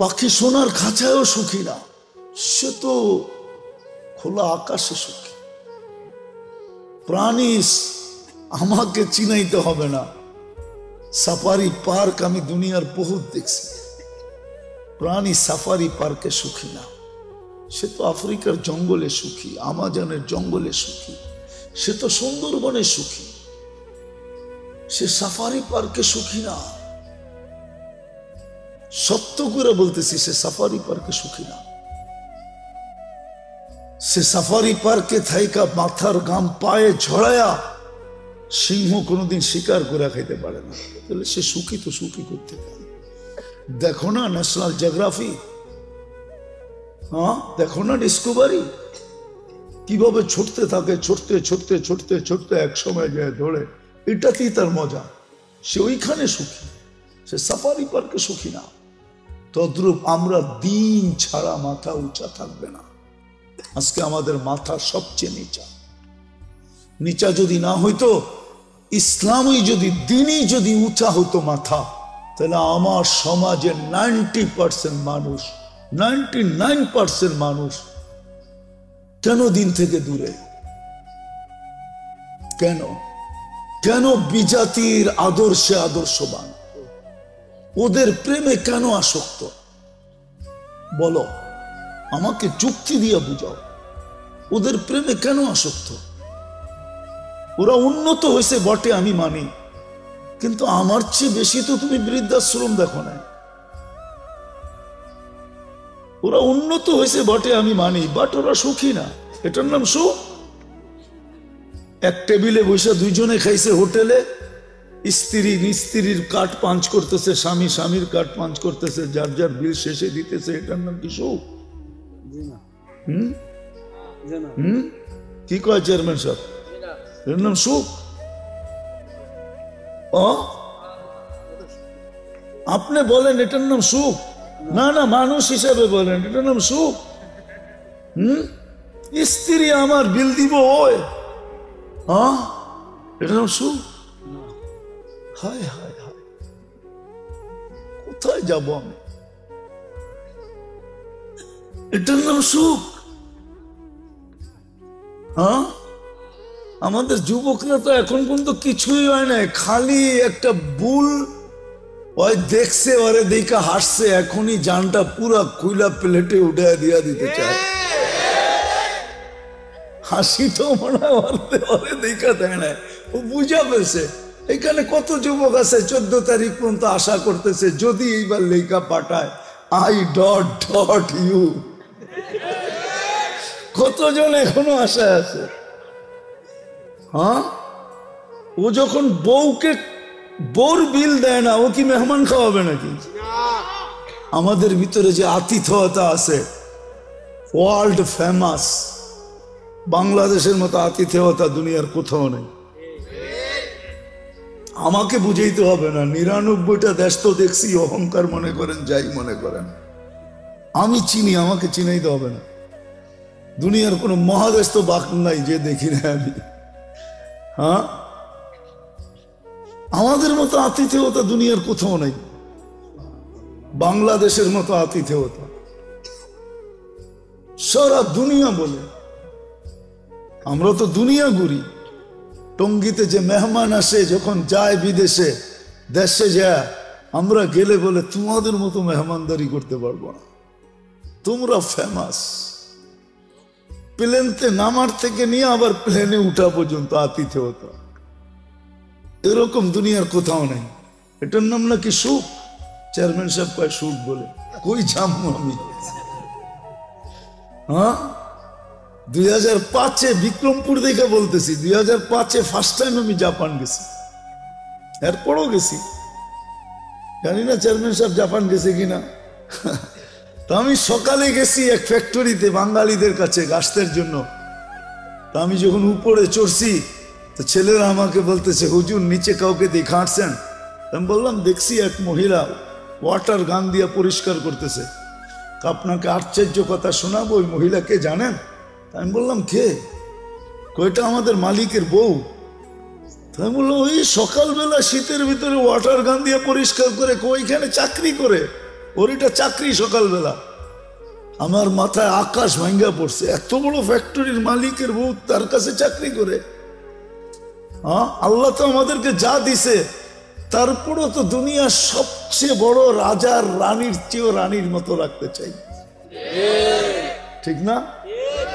পাখি সোনার খাঁচায়ও সুখী না, সে তো খোলা আকাশে সুখী। প্রাণী আমাকে চিনাইতে হবে না, সাফারি পার্ক আমি দুনিয়ার বহুত দেখছি, প্রাণী সাফারি পার্কে সুখী না। সে তো আফ্রিকার জঙ্গলে সুখী, আমাজনের জঙ্গলে সুখী, সে তো সুন্দরবনে সুখী, সে সাফারি পার্কে সুখী না। সত্য করে বলতেছি, সে সাফারি পার্কে সুখী না। সে সাফারি পার্কে থাইকা মাথার গাম পায়ে ঝড়ায়া সিংহ কোনোদিন শিকার করে খাইতে পারে না, তাহলে সে সুখী তো সুখী করতে পারে। দেখো না ন্যাশনাল জিওগ্রাফি, হ্যাঁ দেখো না ডিসকভারি, কিভাবে ছুটতে থাকে, ছুটতে ছুটতে ছুটতে ছুটতে এক সময় যায় ধরে। এটাতেই তার মজা, সে ওইখানে সুখী, সে সাফারি পার্কে সুখী না। তদ্রূপ আমরা দিন ছাড়া মাথা উঁচা থাকবে না। আজকে আমাদের মাথা সবচেয়ে নিচা। নিচা যদি না হইতো, ইসলামই যদি, দিনই যদি উঁচা হতো মাথা, তাহলে আমার সমাজের 90% মানুষ, 99% মানুষ কেন দিন থেকে দূরে? কেন কেন বিজাতির আদর্শে আদর্শবান? ওদের প্রেমে কেন আসক্ত? বলো, আমাকে যুক্তি দিয়ে বুঝাও, ওদের প্রেমে কেন আসক্ত? ওরা উন্নত হয়েছে বটে, আমি মানি, কিন্তু আমার চেয়ে বেশি তো তুমি বৃদ্ধাশ্রম দেখো না। ওরা উন্নত হয়েছে বটে, আমি মানি, বাট ওরা সুখী না। এটার নাম সুখ? এক টেবিলে বসে দুইজনে খাইছে হোটেলে, স্ত্রী স্ত্রীর কাঠ পাঞ্চ করতেছে, স্বামী স্বামীর কাঠ পাঞ্চ করতেছে, যার যার বিল শেষে দিতেছে, এটার নাম কি সুখ? কি কয় চেয়ারম্যান সাহেব, এর নাম সুখ? আপনি বলেন এটার নাম সুখ? না না, মানুষ হিসাবে বলেন এটার নাম সুখ? স্ত্রী আমার বিল দিব, ওই এটার নাম সুখ? হায় হায় হায়, কোথায় যাব আমি? এটার নাম সুখ? আমাদের যুবকরা তো এখন পর্যন্ত কিছুই হয় না, খালি একটা বুল ওই দেখছে, ওরে দেখা হাসছে, এখনই জানটা পুরা কুইলা প্লেটে উঠে দিয়া দিতে চায়। হাসি তো মনে হয় ওরে দেখা দেয় না, ও বুঝা পেয়েছে। এখানে কত যুবক আছে 14 তারিখ পর্যন্ত আশা করতেছে, যদি এইবার লেখা পাঠায় আই ডট ডট ইউ। কতজন এখনো আশায় আছে? ও যখন বউকে বোর বিল দেয় না, ও কি মেহমান খাওয়াবে নাকি? আমাদের ভিতরে যে আতিথেয়তা আছে, ওয়ার্ল্ড ফেমাস, বাংলাদেশের মতো আতিথেয়তা দুনিয়ার কোথাও নেই। আমাকে বুঝাইতে হবে না, 99টা দেশ তো দেখছি, অহংকার মনে করেন যাই মনে করেন, আমি চিনি, আমাকে চিনাইতে হবে না। দুনিয়ার কোন মহাদেশ তো বাকি নাই যে দেখি না আমি। আমাদের মতো আতিথেয়তা দুনিয়ার কোথাও নাই, বাংলাদেশের মতো আতিথেয়তা সারা দুনিয়া বলে। আমরা তো দুনিয়া ঘুরি। টঙ্গীতে যে মেহমান আসে, যখন যায় বিদেশে, দেশে যায়, আমরা গেলে বলে তোমাদের মতো মেহমানদারি করতে পারবো না, তোমরা ফেমাস। প্লেনতে নামার থেকে নিয়ে আবার প্লেনে উঠা পর্যন্ত আতিথেয়তা। এরকম দুনিয়ার কোথাও নেই। এটার নাম নাকি সুখ? চেয়ারম্যান সাহেব কয় সুখ বলে, কই যাবো আমি? 2005-এ বিক্রমপুর দেখে বলতেছি, 2005-এ ফার্স্ট টাইম আমি জাপান গেছি, এরপরও গেছি, জানি না চেয়ারম্যান সাহেব জাপান গেছে কিনা। তো আমি সকালে গেছি এক ফ্যাক্টরিতে বাঙালিদের কাছে গাছের জন্য। তো আমি যখন উপরে চড়ছি, তো ছেলেরা আমাকে বলতেছে, হুজুর নিচে কাউকে দেখে আসছেন? আমি বললাম দেখছি এক মহিলা ওয়াটার গান দিয়ে পরিষ্কার করতেছে। আপনাকে আশ্চর্য কথা শোনাবো, ওই মহিলাকে জানেন? আমি বললাম কে? কয়টা আমাদের মালিকের বউ। আমি বললাম ওই সকালবেলা শীতের ভিতরে ওয়াটার গান দিয়ে পরিষ্কার করে, ওইখানে চাকরি করে। ওর এটা চাকরি সকালবেলা। আমার মাথায় আকাশ ভাঙ্গা পড়ছে, এত বড় ফ্যাক্টরির মালিকের বউ তার কাছে চাকরি করে। হ্যাঁ, আল্লাহ তো আমাদেরকে যা দিছে, তারপরও তো দুনিয়ার সবচেয়ে বড় রাজার রানীর চেয়েও রানীর মতো রাখতে চাই, ঠিক না?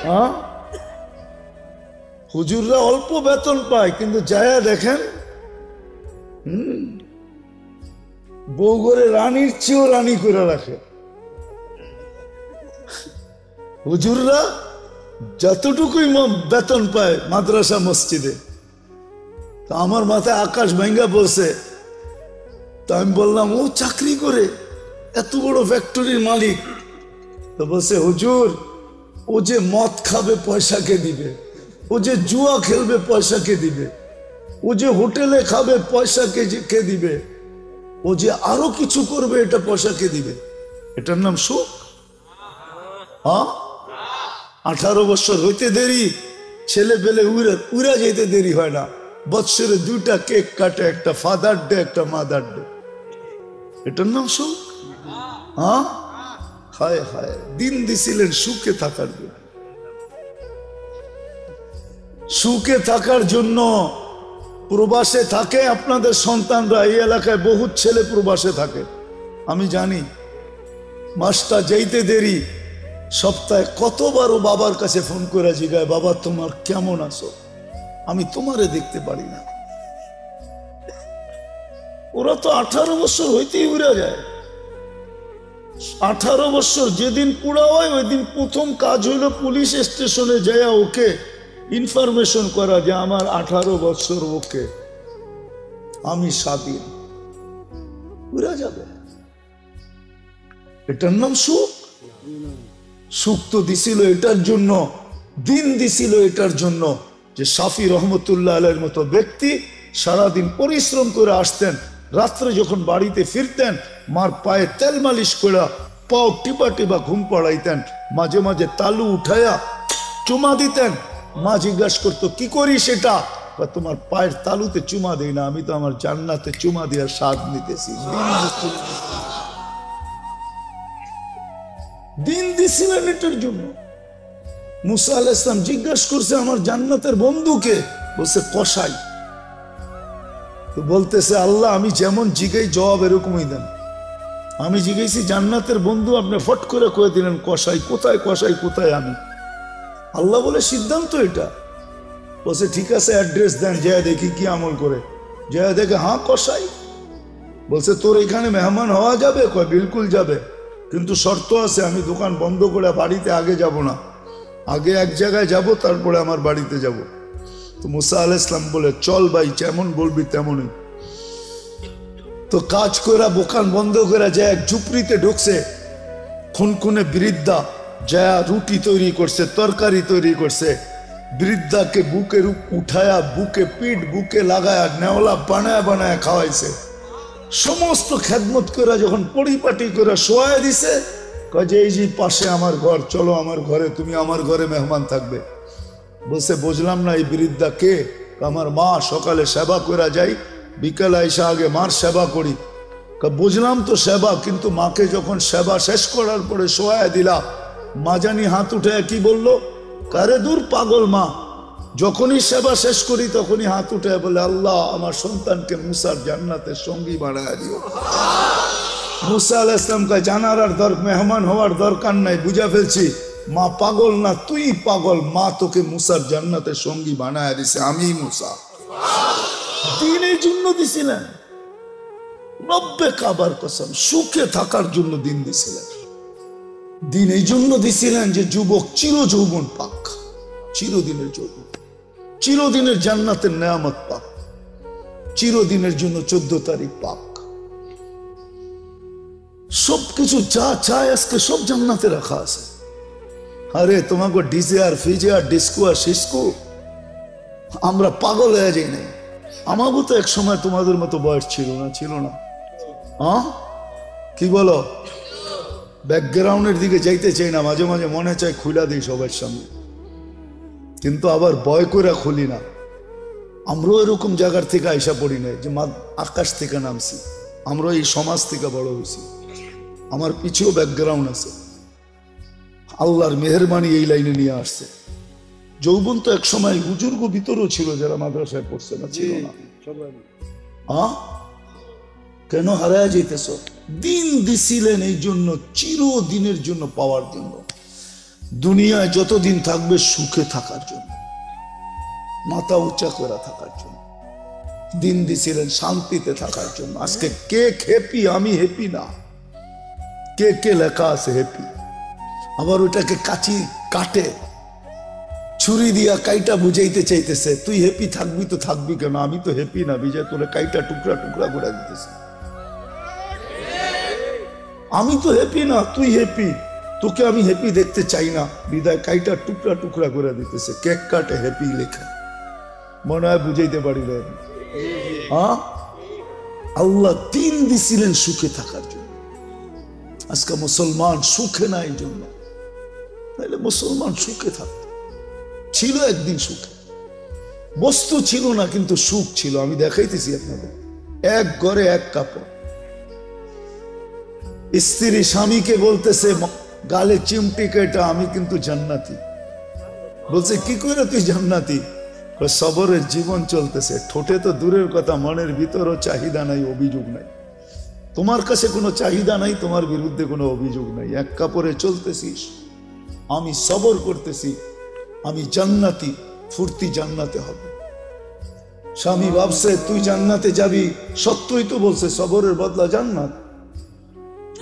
হ্যাঁ, হুজুররা অল্প বেতন পায়, কিন্তু যায়া দেখেন বউ ঘরে রানীর চেয়েও রানী করে রাখে। হুজুররা যতটুকুই বেতন পায় মাদ্রাসা মসজিদে, তা আমার মাথায় আকাশ ভাঙ্গা পড়ছে। তা আমি বললাম, ও চাকরি করে, এত বড় ফ্যাক্টরির মালিক। তো বলছে, হুজুর ও যে মদ খাবে পয়সা কে দিবে, ও যে জুয়া খেলবে পয়সা কে দিবে, ও যে হোটেলে খাবে পয়সা কে দিবে, ও যে আরো কিছু করবে এটা পয়সা কে দিবে? এটার নাম সুখ? হ্যাঁ, 18 বছর হইতে দেরি, ছেলে পেলে উড়া যেতে দেরি হয় না। বৎসরে 2টা কেক কাটে, একটা ফাদার ডে, একটা মাদার ডে। এটার নাম সুখ? হ্যাঁ, হায় হায়, দিন দিছিলেন সুখে থাকার জন্য। সুখে থাকার জন্য প্রবাসে থাকে আপনাদের সন্তানরা। এই এলাকায় বহুত ছেলে প্রবাসে থাকে, আমি জানি। মাসটা যাইতে দেরি, সপ্তাহে কতবার ও বাবার কাছে ফোন করে জিগায়, বাবা তোমার কেমন আছো, আমি তোমারে দেখতে পারি না। ওরা তো 18 বছর হইতেই উড়ে যায়। 18 বছর যেদিন পুরা হয়, ওই দিন প্রথম কাজ হইল পুলিশ স্টেশনে যায় ওকে ইনফরমেশন করা যে আমার 18 বছর, ওকে আমি স্বাধীন। উড়ে যাবে। এটার নাম সুখ? সুখ তো দিছিল এটার জন্য, দিন দিছিল এটার জন্য যে শাফি রহমতুল্লাহ আলাইহির মতো ব্যক্তি সারাদিন পরিশ্রম করে আসতেন, রাত্রে যখন বাড়িতে ফিরতেন মার পায়ে তেল মালিশ করে পাও টিপা টিপা ঘুম পড়াইতেন, মাঝে মাঝে তালু উঠায়া চুমা দিতেন। মা জিজ্ঞাসা করতো, কি করি সেটা? তোমার পায়ের তালুতে চুমা দেই না, আমি তো আমার জান্নাতে চুমা দেওয়ার স্বাদ নিতেছি। দিন দিছিলেন এটার জন্য। মুসা আলাইহিস সালাম জিজ্ঞাসা করছে, আমার জান্নাতের বন্ধুকে? বলছে কসাই। তো বলতেছে, আল্লাহ আমি যেমন জিগাই জবাব এরকমই দেন। আমি জিজ্ঞেসি জান্নাতের বন্ধু, আপনি ফট করে কয়ে দিলেন কসাই। কোথায় কসাই, কোথায় আমি? আল্লাহ বলে সিদ্ধান্ত এটা। বলছে ঠিক আছে, অ্যাড্রেস দেন, যায় দেখি কি আমল করে। যায় দেখে, হ্যাঁ কসাই। বলছে তোর এখানে মেহমান হওয়া যাবে? কয় বিলকুল যাবে, কিন্তু শর্ত আছে, আমি দোকান বন্ধ করে বাড়িতে আগে যাব না, আগে এক জায়গায় যাব, তারপরে আমার বাড়িতে যাব। তো মুসা আলাইহিস সালাম বলে, চল ভাই, যেমন বলবি তেমনই। তো কাজ করে দোকান বন্ধ করে যায় এক ঝুপড়িতে ঢুকছে। খুনখুনে বৃদ্ধা যা রুটি তৈরি করছে, তরকারি তৈরি করছে। বৃদ্ধাকে বুকের উঠায়া, বুকে পিঠ বুকে লাগায়া, নেওলা বানায় বানায় খাওয়াইছে। সমস্ত খেদমত করে যখন পরিপাটি করে শোয়া দিছে, কয় যে এই যে পাশে আমার ঘর, চলো আমার ঘরে, তুমি আমার ঘরে মেহমান থাকবে। বলছে বুঝলাম না, এই বৃদ্ধা কে? আমার মা, সকালে সেবা করে যাই, বিকেলে আইসা আগে মার সেবা করি। বুঝলাম তো সেবা, কিন্তু মাকে যখন সেবা শেষ করার পরে শোয়া দিলা, মা জানি হাত উঠে কি বললো, কারে দূর পাগল মা। যখনই সেবা শেষ করি তখনই হাত উঠে বলে, আল্লাহ আমার সন্তানকে মুসার জান্নাতের সঙ্গী বানায় দিও। মুসা আলাইহিস সালাম কয়, জানার আর মেহমান হওয়ার দরকার নাই, বুঝা ফেলছি। মা পাগল না, তুই পাগল। মা তোকে মুসার জান্নাতের সঙ্গী বানায় দিছে, আমি মুসা। দিনের জন্য দিছিলেন, রব্বে কাবার কসম, সুখে থাকার জন্য দিন দিছিলেন। দিন এই জন্য দিছিলেন যে যুবক চির যৌবন পাক, চিরদিনের যৌবন, চিরদিনের জান্নাতের নেয়ামত পাক, চিরদিনের জন্য 14 তারিখ পাক। সবকিছু যা চায় আজকে সব জান্নাতে রাখা আছে। আরে তোমাকে ডিজে আর ফিজে আর ডিস্কো আর সিস্কো, আমরা পাগল হয়ে যাই নাই। আমারও তো এক সময় তোমাদের মতো বয়স ছিল না, ছিল না? হ্যাঁ, কি বলো? ব্যাকগ্রাউন্ডের দিকে যাইতে চাই না, মাঝে মাঝে মনে চায় খুলা দিই সবার সামনে, কিন্তু আবার ভয় করে খুলি না। আমরাও এরকম জায়গার থেকে আইসা পড়ি নাই যে আকাশ থেকে নামছি, আমরা এই সমাজ থেকে বড় হয়েছি। আমার পিছেও ব্যাকগ্রাউন্ড আছে, আল্লাহর মেহেরবানি এই লাইনে নিয়ে আসছে। যৌবন তো এক সময় বুজুর্গ ভিতরও ছিল যারা মাদ্রাসায় পড়ছে না, ছিল না? কেন হারায় যেতেছ? দিন দিছিলেন এই জন্য, চিরদিনের জন্য পাওয়ার জন্য, দুনিয়ায় যতদিন থাকবে সুখে থাকার জন্য, মাথা উঁচা করে থাকার জন্য দিন দিছিলেন, শান্তিতে থাকার জন্য। আজকে কে হ্যাপি? আমি হ্যাপি না। কে কে লেখা আছে হ্যাপি? আবার ওটাকে কাটে ছুরি দিয়া কাইটা বুঝাইতে চাইতেছে, তুই হ্যাপি থাকবি তো থাকবি কেন? আমি তো হ্যাপি না, বিজয় তোরে কাইটা টুকরা টুকরা করে দিতেছে। আমি তো হ্যাপি না, তুই হ্যাপি, তোকে আমি হ্যাপি দেখতে চাই না, বিদায় কাইটা টুকরা টুকরা করে দিতেছে। কেক কাটে হ্যাপি লেখা, মনে হয় বুঝাইতে পারি না। আল্লাহ দিন দিছিলেন সুখে থাকার জন্য। আজকে মুসলমান সুখে না, এই জন্য তাইলে মুসলমান সুখে থাকত, ছিল একদিন সুখে, বস্তু ছিল না কিন্তু সুখ ছিল। আমি দেখাইতেছি আপনাদের, এক ঘরে এক কাপড়। স্ত্রী স্বামীকে বলতেছে গালে চিমটি কেটা, আমি কিন্তু জান্নাতি। বলছে কি করে তুই জান্নাতি? সবরের জীবন চলতেছে, ঠোঁটে তো দূরের কথা, মনের ভিতরও চাহিদা নাই, অভিযোগ নাই। তোমার কাছে কোনো চাহিদা নাই, তোমার বিরুদ্ধে কোনো অভিযোগ নাই, এক কাপড়ে চলতেছিস, আমি সবর করতেছি, আমি জান্নাতি, ফুর্তি জান্নাতে হবে। স্বামী ভাবছে তুই জান্নাতে যাবি, সত্যই তো বলছে সবরের বদলা জান্নাত।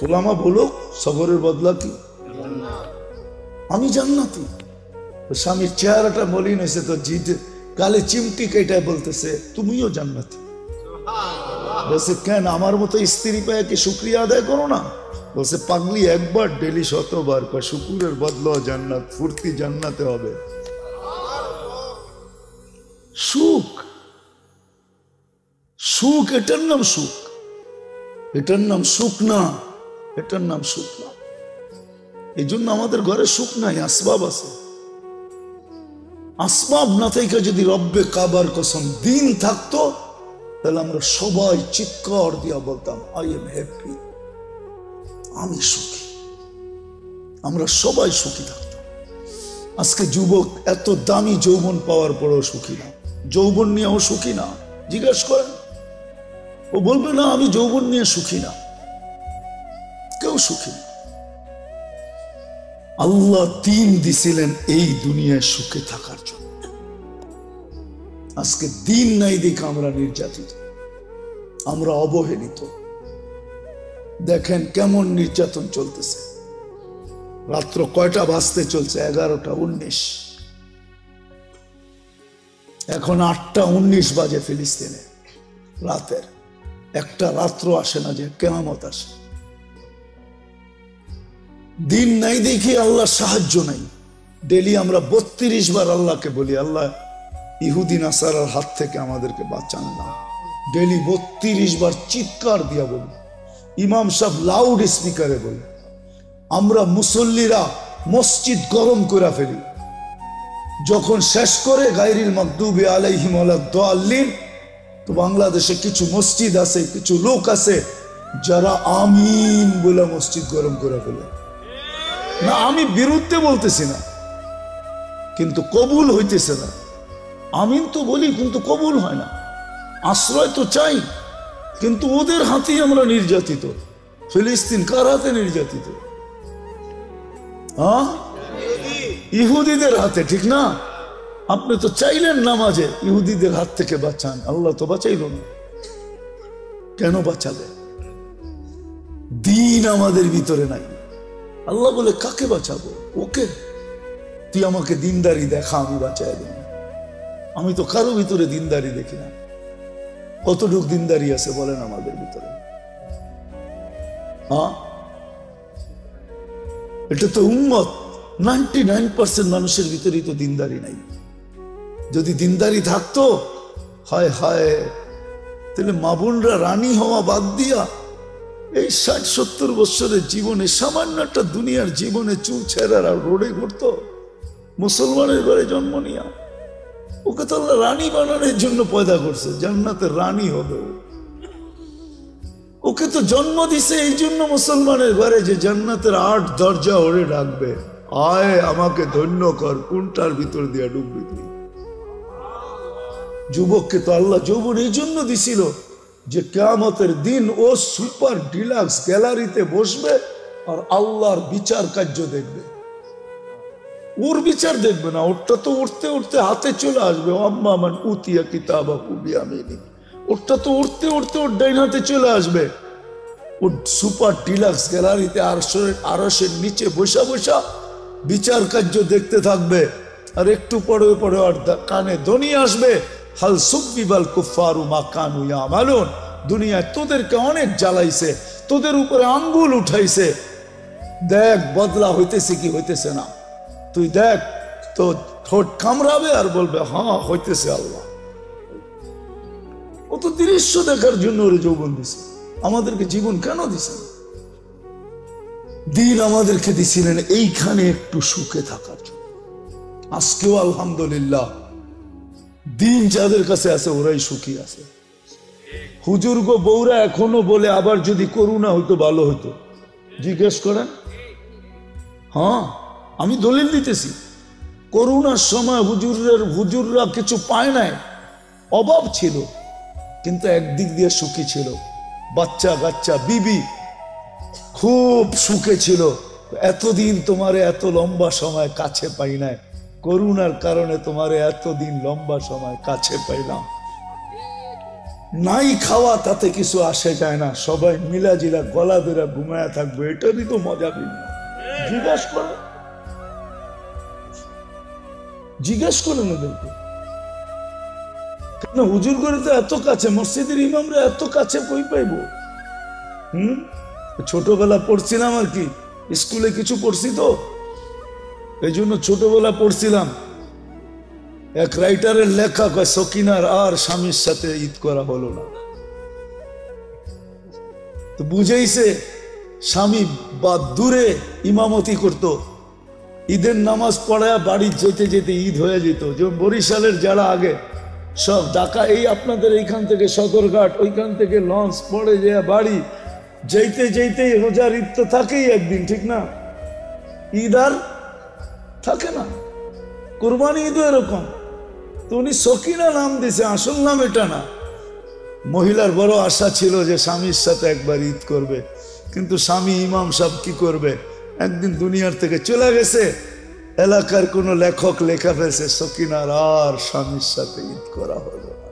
ওলামা বলো সবরের বদলা কি? আমি জান্নাতি। স্বামীর চেহারাটা মলিন হয়েছে তো, জিদ গালে চিমটি কেটে বলতেছে তুমিও জান্নাতি। বলছে কেন, আমার মতো স্ত্রী পায় কি শুকরিয়া আদায় করো না? বলছে পাগলি, একবার ডেলি 100 বার, শুকুরের বদলা জান্নাত, ফুর্তি জান্নাতে হবে। সুখ, সুখ, এটার নাম সুখ, এটার নাম সুখ না, এটার নাম সুখ না। এই জন্য আমাদের ঘরে সুখ নাই, আসবাব আছে। আসবাব না থেকে যদি রব্বে কাবার কসম দিন থাকতো, তাহলে আমরা সবাই চিৎকার দিয়া বলতাম আই এম হ্যাপি, আমি সুখী। আমরা সবাই সুখী থাকতাম। আজকে যুবক এত দামি যৌবন পাওয়ার পরেও সুখী না, যৌবন নিয়েও সুখী না। জিজ্ঞেস করেন, ও বলবে না আমি যৌবন নিয়ে সুখী না। কেউ সুখী না। আল্লাহ দিন দিছিলেন এই দুনিয়ায় সুখে থাকার জন্য। আজকে দিন নাই দেখে আমরা নির্যাতিত, আমরা অবহেলিত। দেখেন কেমন নির্যাতন চলতেছে। রাত্র কয়টা বাজতে চলছে? 11টা 19। এখন 8টা 19 বাজে ফিলিস্তিনে রাতের। একটা রাত্র আসে না যে কিয়ামত আসে। দিন নাই দেখি আল্লাহ সাহায্য নাই। ডেলি আমরা 32 বার আল্লাহকে বলি, আল্লাহ ইহুদি নাসারার হাত থেকে আমাদেরকে বাঁচান না। ডেলি 32 বার চিৎকার দিয়া বলি, ইমাম সাহেব লাউড স্পিকারে বলি। আমরা মুসল্লিরা মসজিদ গরম করে ফেলি। যখন শেষ করে গায়রিল মাগদুবি আলাইহিম ওয়ালাদ-দাল্লিন, তো বাংলাদেশে কিছু মসজিদ আছে, কিছু লোক আছে যারা আমিন বলে মসজিদ গরম করে ফেলে। না, আমি বিরুদ্ধে বলতেছি না, কিন্তু কবুল হইতেছে না। আমিন তো বলি কিন্তু কবুল হয় না। আশ্রয় তো চাই, কিন্তু ওদের হাতেই আমরা নির্যাতিত। ফিলিস্তিন কার হাতে নির্যাতিত? ইহুদিদের হাতে, ঠিক না? আপনি তো চাইলেন নামাজে ইহুদিদের হাত থেকে বাঁচান, আল্লাহ তো বাঁচাইল না। কেন বাঁচাবে? দিন আমাদের ভিতরে নাই। আল্লাহ বলে কাকে বাঁচাবো? ওকে, তুই আমাকে দিনদারি দেখা, আমি বাঁচাই দেব। আমি তো কারো ভিতরে দিনদারি দেখি না। কতটুকু দিনদারি আছে বলেন আমাদের ভিতরে? এটা তো উম্মত, 99% মানুষের ভিতরেই তো দিনদারি নাই। যদি দিনদারি থাকতো, হায় হায়, তাহলে মা বোনরা রানী হওয়া বাদ দিয়া এই 60-70 বছরের জীবনে, সামান্য একটা দুনিয়ার জীবনে চুল ছেঁড়া রোডে ঘুরতো। মুসলমানের ঘরে জন্ম নিয়া ওকে তো আল্লাহ রানী বানানোর জন্য পয়দা করছে, জান্নাতের রানী হবে। ওকে তো জন্ম দিছে এই জন্য মুসলমানের ঘরে যে জান্নাতের 8 দরজা ওরে ডাকবে, আয় আমাকে ধন্য কর, কোনটার ভিতর দিয়া ডুববি তুই? যুবককে তো আল্লাহ যৌবন এই জন্য দিছিল যে কিয়ামতের দিন ও সুপার ডিলাক্স গ্যালারিতে বসবে আর আল্লাহর বিচার কার্য দেখবে। ওর বিচার দেখবে না, ওরটা তো উঠতে উঠতে হাতে চলে আসবে, আম্মা মান উতিয়া কিতাবাহু বিয়ামিনি, ওরটা তো উঠতে উঠতে ওর ডাইন হাতে চলে আসবে। ওর সুপার ডিলাক্স গ্যালারিতে আরশের নিচে বসা বসা বিচার কার্য দেখতে থাকবে। আর একটু পরে পরে ওর কানে ধ্বনি আসবে, হাল সুব্বিবাল কুফফারু মা কানু ইয়ামালুন, দুনিয়ায় তোদেরকে অনেক জ্বালাইছে, তোদের উপরে আঙ্গুল উঠাইছে, দেখ বদলা হইতেছে কি হইতেছে না, তুই দেখ। তো ঠোঁট কামড়াবে আর বলবে হ্যাঁ হইতেছে আল্লাহ। ও তো দৃশ্য দেখার জন্য ওরে যৌবন দিছে। আমাদেরকে জীবন কেন দিছেন? দিন আমাদেরকে দিছিলেন এইখানে একটু সুখে থাকার জন্য। আজকেও আলহামদুলিল্লাহ দিন যাদের কাছে আছে ওরাই সুখী আছে। হুজুর গো বউরা এখনো বলে আবার যদি করুণা হইতো ভালো হইতো, জিজ্ঞেস করেন। হ্যাঁ আমি দলিল দিতেছি, করুণার সময় হুজুররা কিছু পায় নাই, অভাব ছিল, কিন্তু একদিক দিয়ে সুখী ছিল, বাচ্চা কাচ্চা বিবি খুব সুখে ছিল। এতদিন তোমারে এত লম্বা সময় কাছে পাই নাই, করুণার কারণে তোমারে এতদিন লম্বা সময় কাছে পাইলাম। নাই খাওয়া তাতে কিছু আসে যায় না, সবাই মিলা জিলা গলা ধরে ঘুমায়া থাকবে, এটারই তো মজা ভিন্ন। জিজ্ঞেস করেন ওদেরকে, কেন হুজুর করে তো এত কাছে, মসজিদের ইমামরা এত কাছে কই পাইব? ছোটবেলা পড়ছিলাম আর কি, স্কুলে কিছু পড়ছি তো এই জন্য ছোটবেলা পড়ছিলাম। এক রাইটারের লেখা কয় সকিনার আর স্বামীর সাথে ঈদ করা হলো না। তো বুঝেইছে স্বামী বা দূরে ইমামতি করত, ঈদের নামাজ পড়ায় বাড়ি যেতে যেতে ঈদ হয়ে যেত। যেমন বরিশালের যারা আগে সব ঢাকা, এই আপনাদের এইখান থেকে সদরঘাট, ওইখান থেকে লঞ্চ পড়ে যায় বাড়ি যেতে যেতেই রোজার ঈদ তো থাকেই একদিন, ঠিক না? ঈদ আর থাকে না, কোরবানি ঈদও এরকম। তো উনি সকিনা নাম দিছে, আসল নাম এটা না। মহিলার বড় আশা ছিল যে স্বামীর সাথে একবার ঈদ করবে, কিন্তু স্বামী ইমাম সাহেব কি করবে, একদিন দুনিয়ার থেকে চলে গেছে। এলাকার কোন লেখক লেখা ফেলছে সকিনার আর স্বামীর সাথে ঈদ করা হলো না।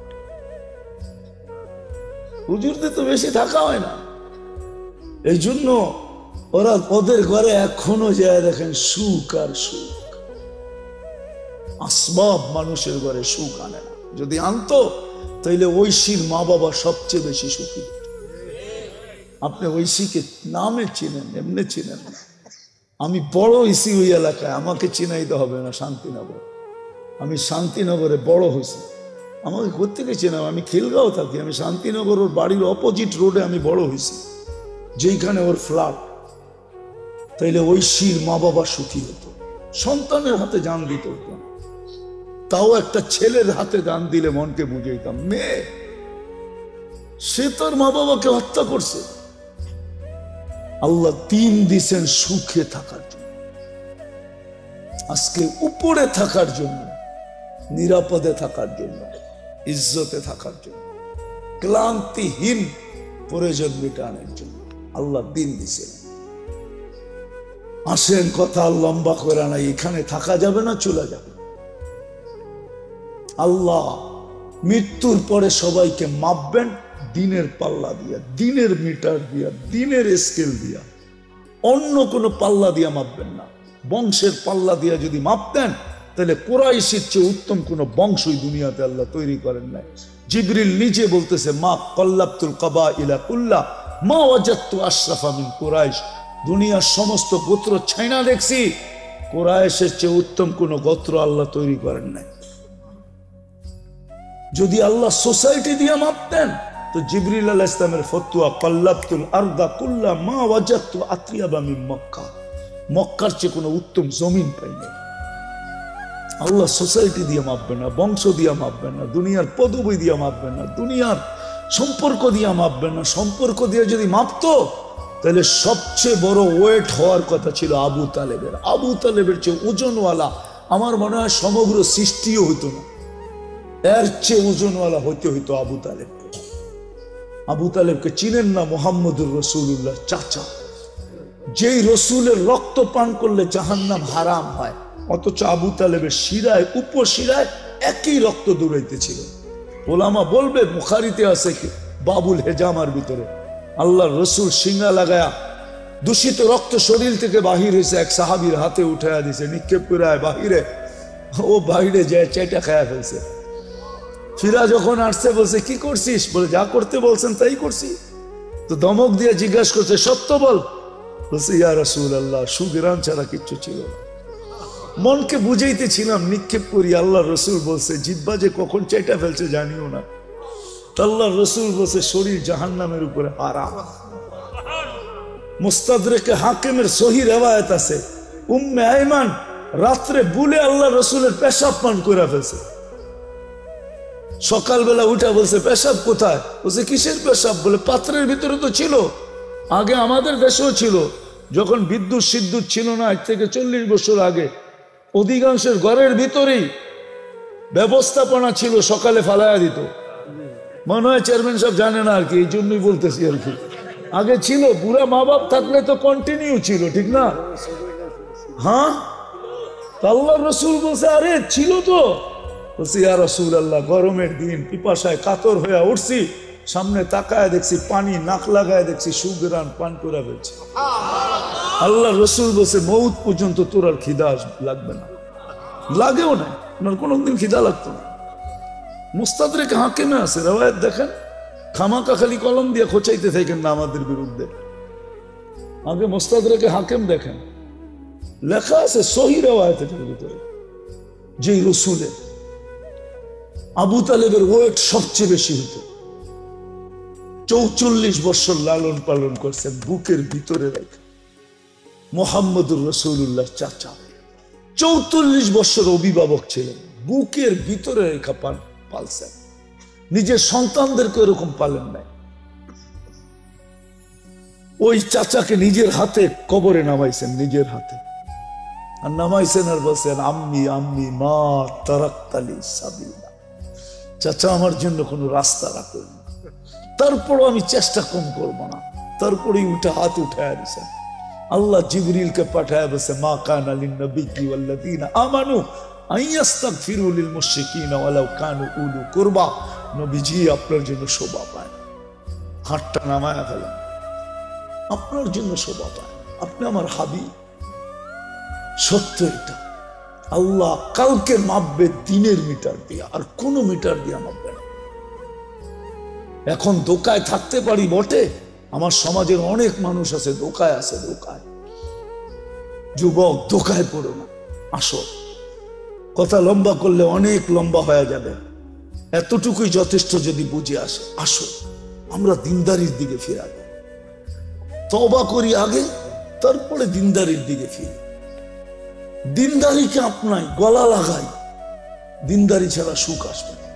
হুজুরদের তো বেশি থাকা হয় না, এই জন্য ওরা ওদের ঘরে এখনো যায় দেখেন সুখ আর সুখ। আসবাব মানুষের ঘরে সুখ আনে না, যদি আনতো তাইলে ঐশীর মা বাবা সবচেয়ে বেশি সুখী। আপনি ঐশীকে নামে চিনেন, এমনি চিনেন না। আমি বড় হয়েছি ওই এলাকায়, আমাকে চিনাইতে হবে না শান্তিনগর। আমি শান্তিনগরে বড় হয়েছি, আমাকে কোত্থেকে চেনাব? আমি খিলগাঁও থাকি, আমি শান্তিনগর ওর বাড়ির অপোজিট রোডে আমি বড় হয়েছি, যেইখানে ওর ফ্ল্যাট। তাইলে ঐশীর মা বাবা সুখী হতো, সন্তানের হাতে জান দিতে হতো। তাও একটা ছেলের হাতে দান দিলে মনকে বুঝাইতাম। মেয়ে সে তার মা বাবাকে হত্যা করছে। আল্লাহ দিন দিছেন সুখে থাকার জন্য, আজকে উপরে থাকার জন্য, নিরাপদে থাকার জন্য, ইজ্জতে থাকার জন্য, ক্লান্তিহীন প্রয়োজন মেটানোর জন্য আল্লাহ দিন দিছেন। আসেন কথা লম্বা করে না, এখানে থাকা যাবে না, চলে যাবে। আল্লাহ মৃত্যুর পরে সবাইকে মাপবেন দিনের পাল্লা দিয়া, দিনের মিটার দিয়া, দিনের স্কেল দিয়া, অন্য কোনো পাল্লা দিয়া মাপবেন না। বংশের পাল্লা দিয়া যদি মাপতেন তাহলে কুরাইশের চেয়ে উত্তম কোনো বংশই দুনিয়াতে আল্লাহ তৈরি করেন নাই। জিবরিল নিজে বলতেছে, মা কল্লাবতুল কাবাইলা কুল্লা মা ওয়াজাদতু আশরাফা মিন কুরাইশ। দুনিয়ার সমস্ত গোত্র ছাইনা দেখছি, কুরাইশের চেয়ে উত্তম কোনো গোত্র আল্লাহ তৈরি করেন নাই। যদি আল্লাহ সোসাইটি দিয়ে মাপতেন তো জিবরিল আলাইহিস সালামের ফতোয়া কল্লাবতুল আরদা কুল্লা মা ওয়াজাদতু আতরিয়াবা মিন মক্কা, মক্কার চেয়ে কোনো উত্তম জমিন পাইনি। আল্লাহ সোসাইটি দিয়ে মাপবেন না, বংশ দিয়ে মাপবেন না, দুনিয়ার পদবি দিয়ে মাপবেন না, দুনিয়ার সম্পর্ক দিয়ে মাপবে না। সম্পর্ক দিয়ে যদি মাপতো তাহলে সবচেয়ে বড় ওয়েট হওয়ার কথা ছিল আবু তালেবের। আবু তালেবের চেয়ে ওজনওয়ালা আমার মনে হয় সমগ্র সৃষ্টিও হইতো না, এর চেয়ে ওজনওয়ালা হইতে হইতো আবু তালেবকে। আবু তালেবকে চিনেন না? মুহাম্মদুর রাসূলুল্লাহ চাচা, যেই রসুলের রক্ত পান করলে জাহান্নাম হারাম হয়, অথচ আবু তালেবের শিরায় উপশিরায় একই রক্ত দৌড়াইতেছিল। ওলামা বলবে বুখারীতে আছে কি বাবুল হেজামার ভিতরে আল্লাহর রসুল সিঙ্গা লাগায়া দূষিত রক্ত শরীর থেকে বাহির হয়েছে, এক সাহাবীর হাতে উঠাইয়া দিছে, নিক্ষেপ করে বাহিরে, ও বাহিরে যায় চেটা খায়া ফেলছে। ফিরা যখন আসছে বলছে কি করছিস? বলে যা করতে বলছেন তাই করছি। তো ধমক দিয়ে জিজ্ঞাসা করছে সত্য বল। বলছে ইয়া রাসূলুল্লাহ, সুগরান ছাড়া কিচ্ছু ছিল না। মনকে বুঝাইতেছিলাম নিক্ষেপ করি, আল্লাহ রসুল বলছে জিব্বা যে কখন চেটা ফেলছে জানিও না। আল্লাহ রসুল বলছে শরীর জাহান্নামের উপরে হারাম। মুস্তাদরেকে হাকিমের সহি রিওয়ায়াত আছে, উম্মে আইমান রাত্রে বুলে আল্লাহ রসুলের পেশাব পান করে ফেলছে। সকালবেলা উঠা বলছে পেশাব কোথায়? বলছে কিসের পেশাব? বলে পাত্রের ভিতরে তো ছিল, আগে আমাদের দেশেও ছিল, যখন বিদ্যুৎ সিদ্যুৎ ছিল না, আজ থেকে 40 বছর আগে অধিকাংশের ঘরের ভিতরেই ব্যবস্থাপনা ছিল, সকালে ফালাইয়া দিত। মনে হয় চেয়ারম্যান সাহেব জানে না আর কি, এই জন্যই বলতেছি আর কি। আগে ছিল, বুড়া মা বাপ থাকলে তো কন্টিনিউ ছিল, ঠিক না? হ্যাঁ, আল্লাহ রসুল বলছে আরে ছিল তো। বলছি ইয়া রাসূলুল্লাহ, গরমের দিন পিপাসায় কাতর হয়ে উঠছি, সামনে তাকায় দেখছি পানি, নাক লাগায় দেখছি সুগরান পান করে ফেলছে। আল্লাহ রসুল বলছে মৌত পর্যন্ত তোর আর খিদা লাগবে না। লাগেও না, ওনার কোনোদিন খিদা লাগতো না। মুস্তাদরেক হাকিমে আছে রিওয়ায়াত, দেখেন খামাকা খালি কলম দিয়ে খোঁচাইতে থাকেন না আমাদের বিরুদ্ধে। আগে মুস্তাদরেকে হাকিম দেখেন, লেখা আছে সহি রিওয়ায়াতের ভিতরে যে রসুলের আবু তালেবের ওয়েট সবচেয়ে বেশি হতো। 44 বছর লালন পালন করছেন বুকের ভিতরে রেখে। মুহাম্মদুর রাসূলুল্লাহ চাচা 44 বছর অভিভাবক ছিলেন, বুকের ভিতরে রেখা পালছেন। নিজের সন্তানদেরকে এরকম পালেন নাই। ওই চাচাকে নিজের হাতে কবরে নামাইছেন, নিজের হাতে আর নামাইছেন, আর বলছেন আম্মি আম্মি মা তারাক্তালি সাবিলা, চাচা আমার জন্য কোনো রাস্তা রাখলেন না, তারপরও আমি চেষ্টা কম করবো না। তারপরেই উঠে হাত উঠায় দিয়েছেন। আল্লাহ জিবরিলকে পাঠায় বলছে মা কানা লিন-নবিয়্যি ওয়াল্লাযীনা আমানু আইয়াস্তাগফিরু লিল মুশরিকিনা ওয়ালাউ কানু উলু কুরবা। নবীজি আপনার জন্য শোভা পায়, হাতটা নামায়া ফেলেন, আপনার জন্য শোভা পায়, আপনি আমার হাবিব। সত্য এটা, আল্লাহ কালকে মাপবে দিনের মিটার দিয়ে, আর কোন মিটার দিয়ে মাপবে না। এখন দোকায় থাকতে পারি বটে, আমার সমাজের অনেক মানুষ আছে দোকায় আছে, দোকায়। যুবক দোকায় পড়ো না, আসো। কথা লম্বা করলে অনেক লম্বা হয়ে যাবে, এতটুকুই যথেষ্ট যদি বুঝে আসে। আসো আমরা দিনদারির দিকে ফিরে যাই, তওবা করি আগে, তারপরে দিনদারির দিকে ফিরি। দিনদারিকে আপনাই, গলা লাগাই, দিনদারি ছাড়া সুখ আসবে না।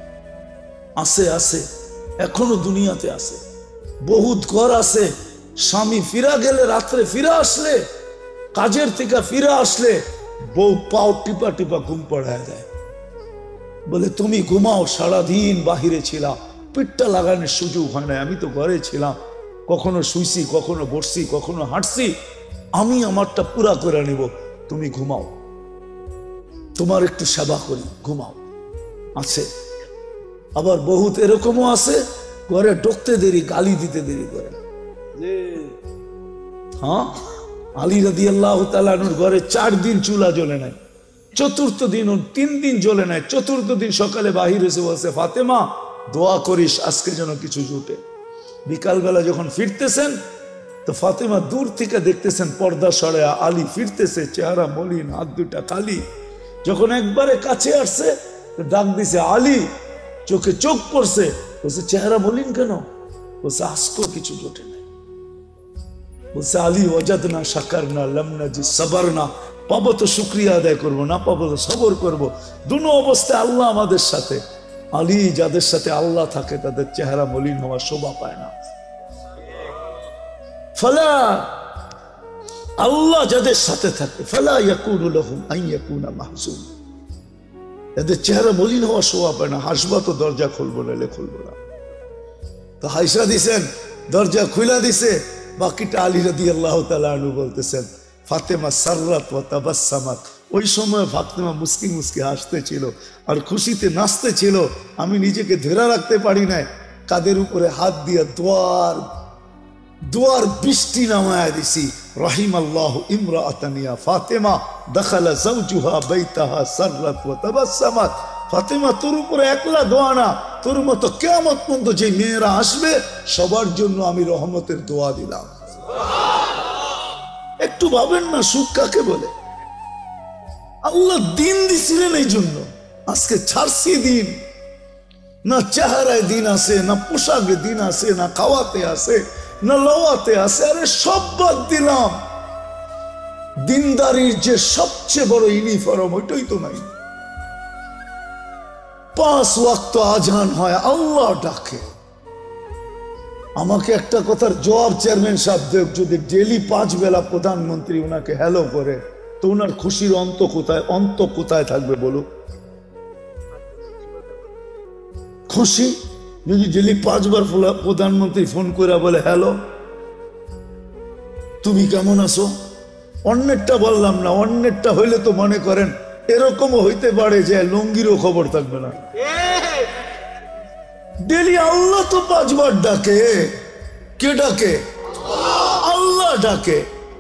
আছে আছে, এখনো দুনিয়াতে আছে, বহুত ঘর আছে। স্বামী ফিরা গেলে, রাত্রে ফিরে আসলে, কাজের থেকে ফিরে আসলে বউ পাও টিপা টিপা ঘুম পড়ায় দেয়, বলে তুমি ঘুমাও, সারাদিন বাহিরে ছিলাম, পিঠটা লাগানোর সুযোগ হয় না, আমি তো ঘরে ছিলাম, কখনো শুইছি, কখনো বসছি, কখনো হাঁটছি, আমি আমারটা পুরা করে নিব, তুমি ঘুমাও, তোমার একটু সেবা করি, ঘুমাও। আছে আবার বহুত এরকমও আছে ঘরে ঢুকতে দেরি, গালি দিতে দেরি করে। হ্যাঁ, আলী রাদিয়াল্লাহু তাআলা আনহুর ঘরে 4 দিন চুলা জ্বলে নাই, চতুর্থ দিন 3 দিন জ্বলে নাই, চতুর্থ দিন সকালে বাহির এসে বলছে ফাতেমা দোয়া করিস আজকে যেন কিছু জুটে। বিকালবেলা যখন ফিরতেছেন তো ফাতেমা দূর থেকে দেখতেছেন পর্দা সরায়া আলী ফিরতেছে, চেহারা মলিন, হাত দুটা খালি। যখন একবারে কাছে আসছে ডাক দিছে আলী, চোখে চোখ পড়ছে, বলছে চেহারা মলিন কেন? বলছে আজকেও কিছু জোটে নাই। বলছে আলী ওয়াজাদনা শাকারনা লাম নাজি সাবারনা, পাবো তো শুকরিয়া আদায় করবো, না পাবো তো সবর করবো। দুনো অবস্থায় আল্লাহ আমাদের সাথে। আলী যাদের সাথে আল্লাহ থাকে তাদের চেহারা মলিন হওয়া শোভা পায় না। ফালা, আল্লাহ যাদের সাথে থাকে, ফালা ইয়াকুনু লাহুম আন ইয়াকুনা মাহজুন, এদের চেহারা মলিন হওয়া শোভা পায় না। হাসবা তো দরজা খুলবো না, খুলবো না। তো হাইসা দিছেন, দরজা খুলা দিছে, বাকিটা আলী রাদিয়াল্লাহু তাআলা আনহু বলতেছেন ফাতেমা সাররাত ওয়া তাবাসসামাত। ওই সময় ফাতেমা মুস্কি মুস্কি হাসতেছিল আর খুশিতে নাচতেছিল। আমি নিজেকে ধরে রাখতে পারি নাই, কাদের উপরে হাত দিয়া দোয়ার বৃষ্টি নামায়া দিছি। রাহিমাল্লাহু ইমরাআতান ইয়া ফাতেমা দাখালা যাওজুহা বাইতাহা সাররাত ওয়া তাবাসসামাত। ফাতেমা, তোর উপরে একলা দোয়া না, তোর মতো কিয়ামত পর্যন্ত যে মেয়েরা আসবে সবার জন্য আমি রহমতের দোয়া দিলাম। একটু ভাবেন না সুখ কাকে বলে। আল্লাহ দিন দিছিলেন এই জন্য। আজকে ছাড়ছি দিন, না চেহারায় দিন আছে, না পোশাকে দিন আছে, না খাওয়াতে আছে, না লওয়াতে আছে। আরে সব বাদ দিলাম। দিনদারির যে সবচেয়ে বড় ইউনিফর্ম ওইটাই তো নাই। 5 ওয়াক্ত আজান হয়, আল্লাহ ডাকে। আমাকে একটা কথার জবাব চেয়ারম্যান সাহেব দেব, যদি ডেলি 5 বেলা প্রধানমন্ত্রী ওনাকে হ্যালো করে তো ওনার খুশির অন্ত কোথায় থাকবে বলো? খুশি যদি ডেলি 5 বার প্রধানমন্ত্রী ফোন করে বলে হ্যালো তুমি কেমন আছো, অন্যেরটা বললাম না, অন্যেরটা হইলে তো মনে করেন এরকমও হইতে পারে যে লুঙ্গিরও খবর থাকবে না। ডেলি আল্লাহ তো 5 বার ডাকে। কে ডাকে? আল্লাহ ডাকে,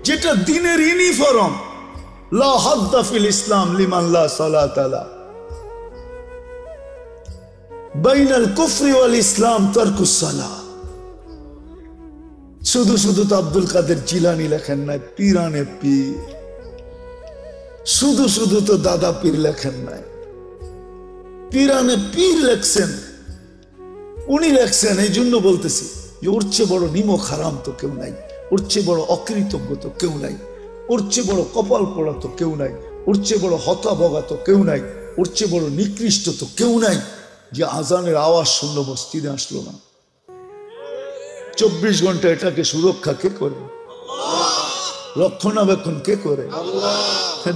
যেটা দিনের ইউনিফর্ম। লা হাদ্দা ফিল ইসলাম লিমান লা সালাত লা, বাইনাল কুফরি ওয়াল ইসলাম তারকুস সালাহ। শুধু শুধু তো আব্দুল কাদের জিলানী লেখেন নাই পীরানে পীর, শুধু শুধু তো দাদা পীর লেখেন নাই, পীরানে পীর লেখছেন। উনি লেখছেন, এই জন্য বলতেছি যে ওর চেয়ে বড় নিমক হারাম তো কেউ নাই, ওর চেয়ে বড় অকৃতজ্ঞ তো কেউ নাই, ওর চেয়ে বড় কপাল পোড়া তো কেউ নাই, ওর চেয়ে বড় হতাভগা তো কেউ নাই, ওর চেয়ে বড় নিকৃষ্ট তো কেউ নাই যে আজানের আওয়াজ শুনলো মসজিদে আসলো না। 24 ঘন্টা এটাকে সুরক্ষা কে করে? রক্ষণাবেক্ষণ কে করে?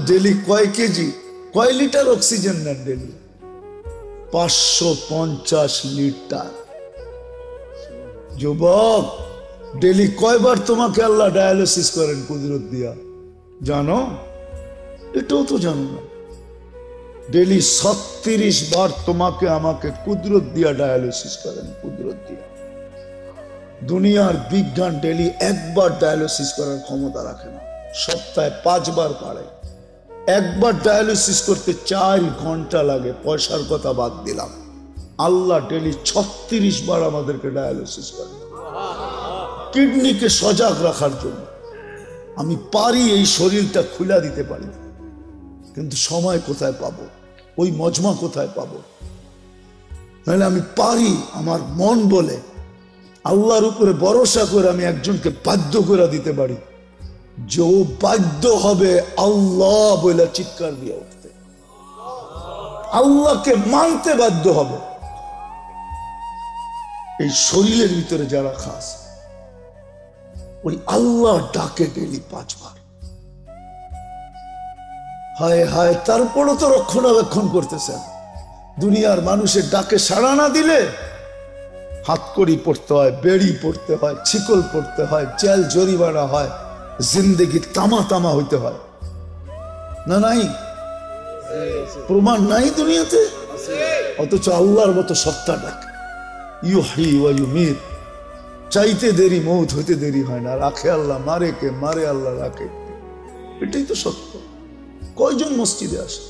ডেলি কয় কেজি কয় লিটার অক্সিজেন নেন? Daily 550 litre. যুবক, ডেলি কয়বার তোমাকে আল্লাহ ডায়ালিসিস করেন কুদরত দিয়া জানো? এটাও তো জানো না। ডেলি 36 বার তোমাকে আমাকে কুদরত দিয়া ডায়ালিসিস করেন, কুদরত দিয়া। দুনিয়ার বিজ্ঞান ডেলি 1 বার ডায়ালিসিস করার ক্ষমতা রাখে না, সপ্তাহে 5 বার পারে। 1 বার ডায়ালিসিস করতে 4 ঘন্টা লাগে, পয়সার কথা বাদ দিলাম। আল্লাহ ডেলি 36 বার আমাদেরকে ডায়ালিসিস করে কিডনিকে সজাগ রাখার জন্য। আমি পারি এই শরীরটা খুলে দিতে পারি, কিন্তু সময় কোথায় পাবো, ওই মজমা কোথায় পাবো? নাহলে আমি পারি, আমার মন বলে, আল্লাহর উপরে ভরসা করে আমি একজনকে বাধ্য করে দিতে পারি যে ও বাধ্য হবে আল্লাহ বলে চিৎকার দিয়ে উঠতে, আল্লাহকে মানতে বাধ্য হবে। এই শরীরের ভিতরে যারা খাস, ওই আল্লাহ ডাকে ডেলি 5 বার। হায় হায়, তারপরও তো রক্ষণাবেক্ষণ করতেছেন। দুনিয়ার মানুষের ডাকে সাড়া না দিলে হাতকড়ি পড়তে হয়, বেড়ি পড়তে হয়, ছিকল পড়তে হয়, জেল জরিমানা হয়, জিন্দেগি তামা তামা হইতে হয় না? নাই প্রমাণ নাই দুনিয়াতে? অথচ আল্লাহর মতো সত্তা ডাকে, ইউহি ওয়া ইউমিত। চাইতে দেরি মৌত হইতে দেরি হয় না। রাখে আল্লাহ, মারে কে? মারে আল্লাহ, রাখে। এটাই তো সত্য। কয়জন মসজিদে আসে?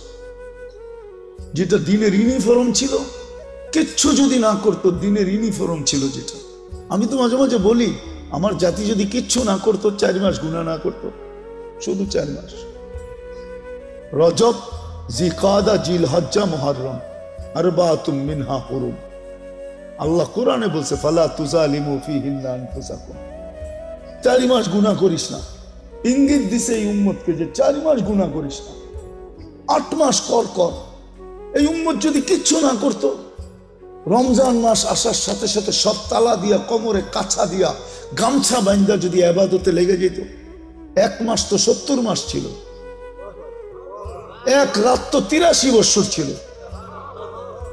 যেটা দিনের ইউনিফর্ম ছিল, কিচ্ছু যদি না করতো, দিনের ইউনিফর্ম ছিল যেটা। আমি তো মাঝে মাঝে বলি, আমার জাতি যদি কিচ্ছু না করতো, 4 মাস গুনাহ না করতো, শুধু 4 মাস, রজব, জিকাদা, জিলহজ্জা, মুহররম, আরবাতুম মিনহা হুরুম। আল্লাহ কোরআনে বলছে ফালা তুজালিমু ফিহিন্না আনফুসাকুম, 4 মাস গুনাহ করিস না। ইঙ্গিত দিছে এই উম্মতকে যে 4 মাস গুনাহ করিস না, 8 মাস কর। এই উম্মত যদি কিচ্ছু না করতো, রমজান মাস আসার সাথে সাথে সব তালা দিয়া, কোমরে কাছা দিয়া, গামছা বান্ধা যদি ইবাদতে লেগে যেত, 1 মাস তো 70 মাস ছিল, 1 রাত তো 83 বছর ছিল।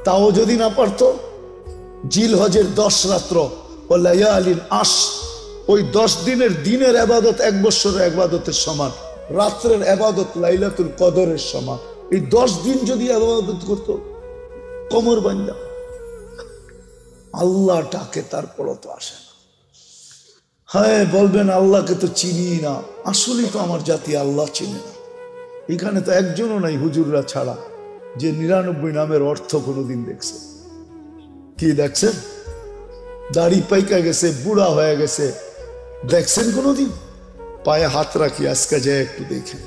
তাও যদি না পারতো, জিল হজের 10 রাত্র ও লায়ালিন আশ, ওই 10 দিনের দিনের ইবাদত 1 বছরের ইবাদতের সমান, রাত্রের ইবাদত লাইলাতুল কদরের সমান। এই 10 দিন যদি ইবাদত করতো কোমর বান্ধা, আল্লাহ ডাকে তারপরও তো আসে না। হ্যাঁ, বলবেন আল্লাহকে তো চিনি না। আসলেই তো আমার জাতি আল্লাহ চিনে না। এখানে তো একজনও নাই হুজুররা ছাড়া যে 99 নামের অর্থ কোনোদিন দেখছে। কি দেখছেন? দাড়ি পাইকা গেছে, বুড়া হয়ে গেছে, দেখছেন কোনোদিন? পায়ে হাত রাখি, আজকে যায় একটু দেখেন।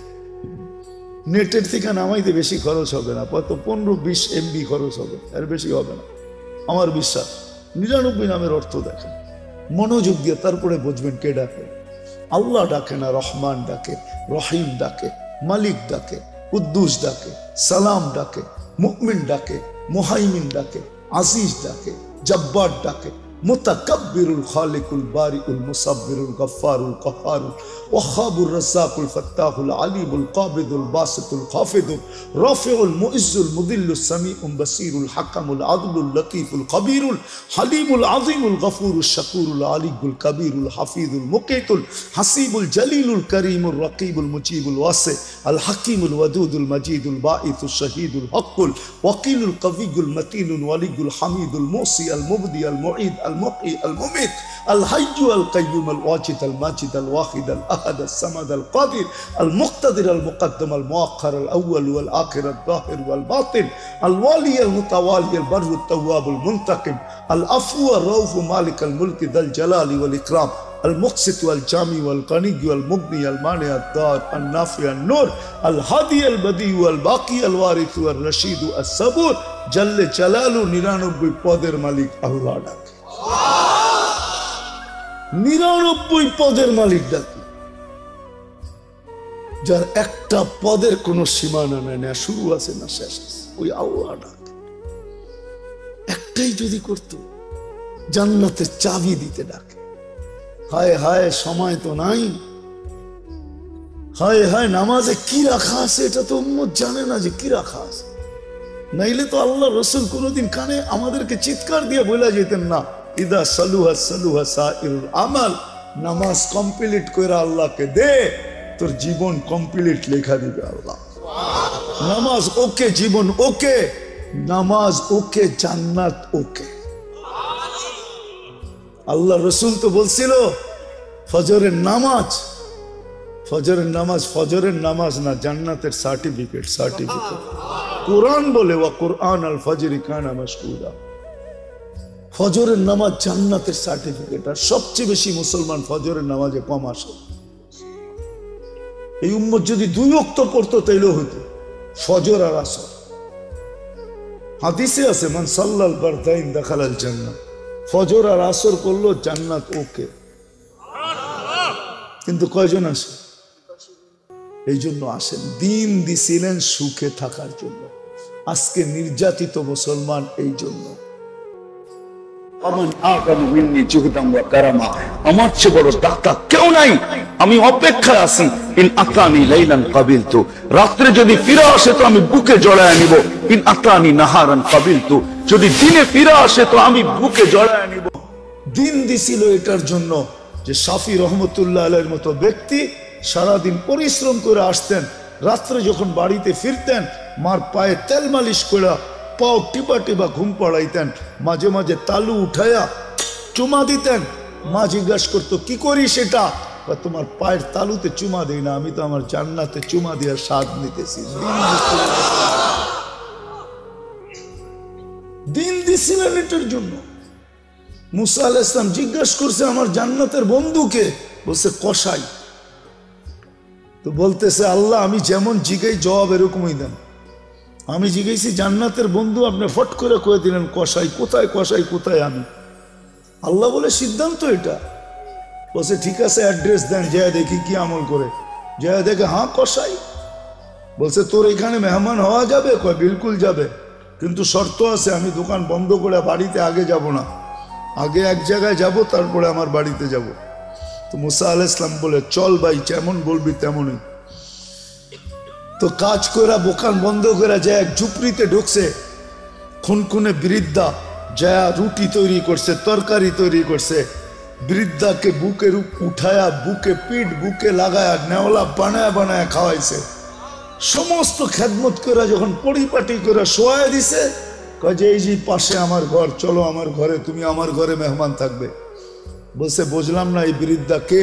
নেটের থেকে নামাইতে বেশি খরচ হবে না, হয়তো 15-20 MB খরচ হবে, এর বেশি হবে না আমার বিশ্বাস। 99 নামের অর্থ দেখেন, মনোযোগ দিয়ে, তারপরে বুঝবেন কে ডাকে। আল্লাহ ডাকে না, রহমান ডাকে, রহিম ডাকে, মালিক ডাকে, কুদ্দুস ডাকে, সালাম ডাকে, মুমিন ডাকে, মুহাইমিন ডাকে, আজিজ ডাকে, জব্বার ডাকে, মুতাকাব্বিরুল খালিকুল বারিউল মুসাব্বিরুল গফফারুল কাহ্হারুল ওয়াহাবুর রাজ্জাকুল ফাত্তাহুল আলিমুল কাবিদুল বাসিতুল খাফিদুল রাফিউল মুইজ্জুল মুদিল্লুস সামিউল বাসিরুল হাকামুল আদলুল লতীফুল কবিরুল হালিমুল আযীমুল গফুরুশ শাকুরুল আলিকুল কবিরুল হাফিজুল মুকিতুল হাসিবুল জলিলুল করিমুল রকিবুল মুজিবুল ওয়াসি আল হাকিমুল ওয়াদুদুল মজিদুল বাঈসুশ শহীদুল হকুল ওয়াকিলুল কবিয়ুল মতিনুল ওয়ালিউল হামিদুল মুসি আল মুবদি আল মুঈদ المقي المميت الحي القيوم الواجد الماجد الواحد الأحد الصمد القادر المقتدر المقدم المؤخر الأول والآخر الظاهر والباطن الوالي المتوالي البر التواب المنتقم العفو الرؤوف مالك الملك ذا الجلال والإكرام المقسط والجامع والغني والمغني المانع الضار النافع النور الهادي البديع والباقي الوارث والرشيد الصبور جل جلاله 99 পদের মালিক আল্লাহ ডাকে। 99 পদের মালিক ডাকে, যার একটা পদের কোনো সীমানা নাই, না শুরু আছে না শেষ আছে, ওই আল্লাহ ডাকে। একটাই যদি করতো, জান্নাতের চাবি দিতে ডাকে। হায় হায়, সময় তো নাই। হায় হায়, নামাজে কি রাখা আছে এটা তো উম্মত জানে না যে কি রাখা আছে। নাইলে তো আল্লাহ রসুল কোনোদিন কানে আমাদেরকে চিৎকার দিয়ে বলে যেতেন না, ইদা সালুহা সালুহা সাইরুল আমাল, নামাজ কমপ্লিট করে আল্লাহকে দে, তোর জীবন কমপ্লিট লেখা দিবে আল্লাহ। নামাজ ওকে, জীবন ওকে, নামাজ ওকে, জান্নাত ওকে। আল্লাহ রসুল তো বলছিল ফজরের নামাজ, ফজরের নামাজ, ফজরের নামাজ না, জান্নাতের সার্টিফিকেট। কোরআন বলে ওয়া কোরআন আল ফজরি কানা মাশকুরা, ফজরের নামাজ জান্নাতের সার্টিফিকেট। আর সবচেয়ে বেশি মুসলমান ফজরের নামাজে কম আসে। এই উম্মত যদি 2 ওয়াক্ত পড়তো তাইলেও হতো, ফজর আর আসর। হাদিসে আছে মান সাল্লাল বারদাইন দাখালাল জান্নাহ, ফজর আর আসর করলো জান্নাত ওকে। কিন্তু কয়জন আসে? এই জন্য আসেন, দিন দিছিলেন সুখে থাকার জন্য। আজকে নির্যাতিত মুসলমান এই জন্য। আমার চেয়ে বড় ডাক্তার কেউ নাই, আমি অপেক্ষায় আছি। ইন আতানি লাইলান কাবিলতু, রাত্রে যদি ফিরে আসে তো আমি বুকে জড়ায় নিব। ইন আতানি নাহারান কাবিলতু, যদি দিনে ফিরে আসে তো আমি বুকে জড়ায় নিব। দিন দিছিল এটার জন্য যে শাফি রহমতুল্লাহ আলাইহির মতো ব্যক্তি সারাদিন পরিশ্রম করে আসতেন, রাত্রে যখন বাড়িতে ফিরতেন মার পায়ে তেল মালিশ করে পাও টিপা টিপা ঘুম পড়াইতেন, মাঝে মাঝে তালু উঠাইয়া চুমা দিতেন। মা জিজ্ঞাসা করতো কি করি সেটা? তোমার পায়ের তালুতে চুমা দিই না, আমি তো আমার জান্নাতে চুমা দিয়ে স্বাদ নিতেছি। দিন দিছিলেন এটার জন্য। মুসা আলাইহিস সালাম জিজ্ঞাসা করছে আমার জান্নাতের বন্ধুকে, বলছে কসাই। তো বলতেছে আল্লাহ আমি যেমন জিগাই জবাব এরকমই দেন। আমি জিজ্ঞেসি জান্নাতের বন্ধু, আপনি ফট করে কয়ে দিলেন কসাই। কোথায় কসাই, কোথায় আমি? আল্লাহ বলে সিদ্ধান্ত এটা। বলছে ঠিক আছে অ্যাড্রেস দেন, যা দেখি কি আমল করে। যা দেখে হ্যাঁ কসাই। বলছে তোর এখানে মেহমান হওয়া যাবে? কয় বিলকুল যাবে। কিন্তু শর্ত আছে, আমি দোকান বন্ধ করে বাড়িতে আগে যাব না, আগে এক জায়গায় যাব, তারপরে আমার বাড়িতে যাব। তো মুসা আলাইহিস সালাম বলে চল ভাই, যেমন বলবি তেমনই। তো কাজ করে দোকান বন্ধ করে যায় এক ঝুপড়িতে ঢুকছে। খুনখুনে বৃদ্ধা যা রুটি তৈরি করছে, তরকারি তৈরি করছে। বৃদ্ধাকে বুকের উঠায়া, বুকে পিঠ বুকে লাগায়া, নেওলা বানায় বানায় খাওয়াইছে। সমস্ত খেদমত করে যখন পরিপাটি করে শোয়াই দিছে, কাজে এই যে পাশে আমার ঘর, চলো আমার ঘরে, তুমি আমার ঘরে মেহমান থাকবে। বলছে বুঝলাম না এই বৃদ্ধা কে?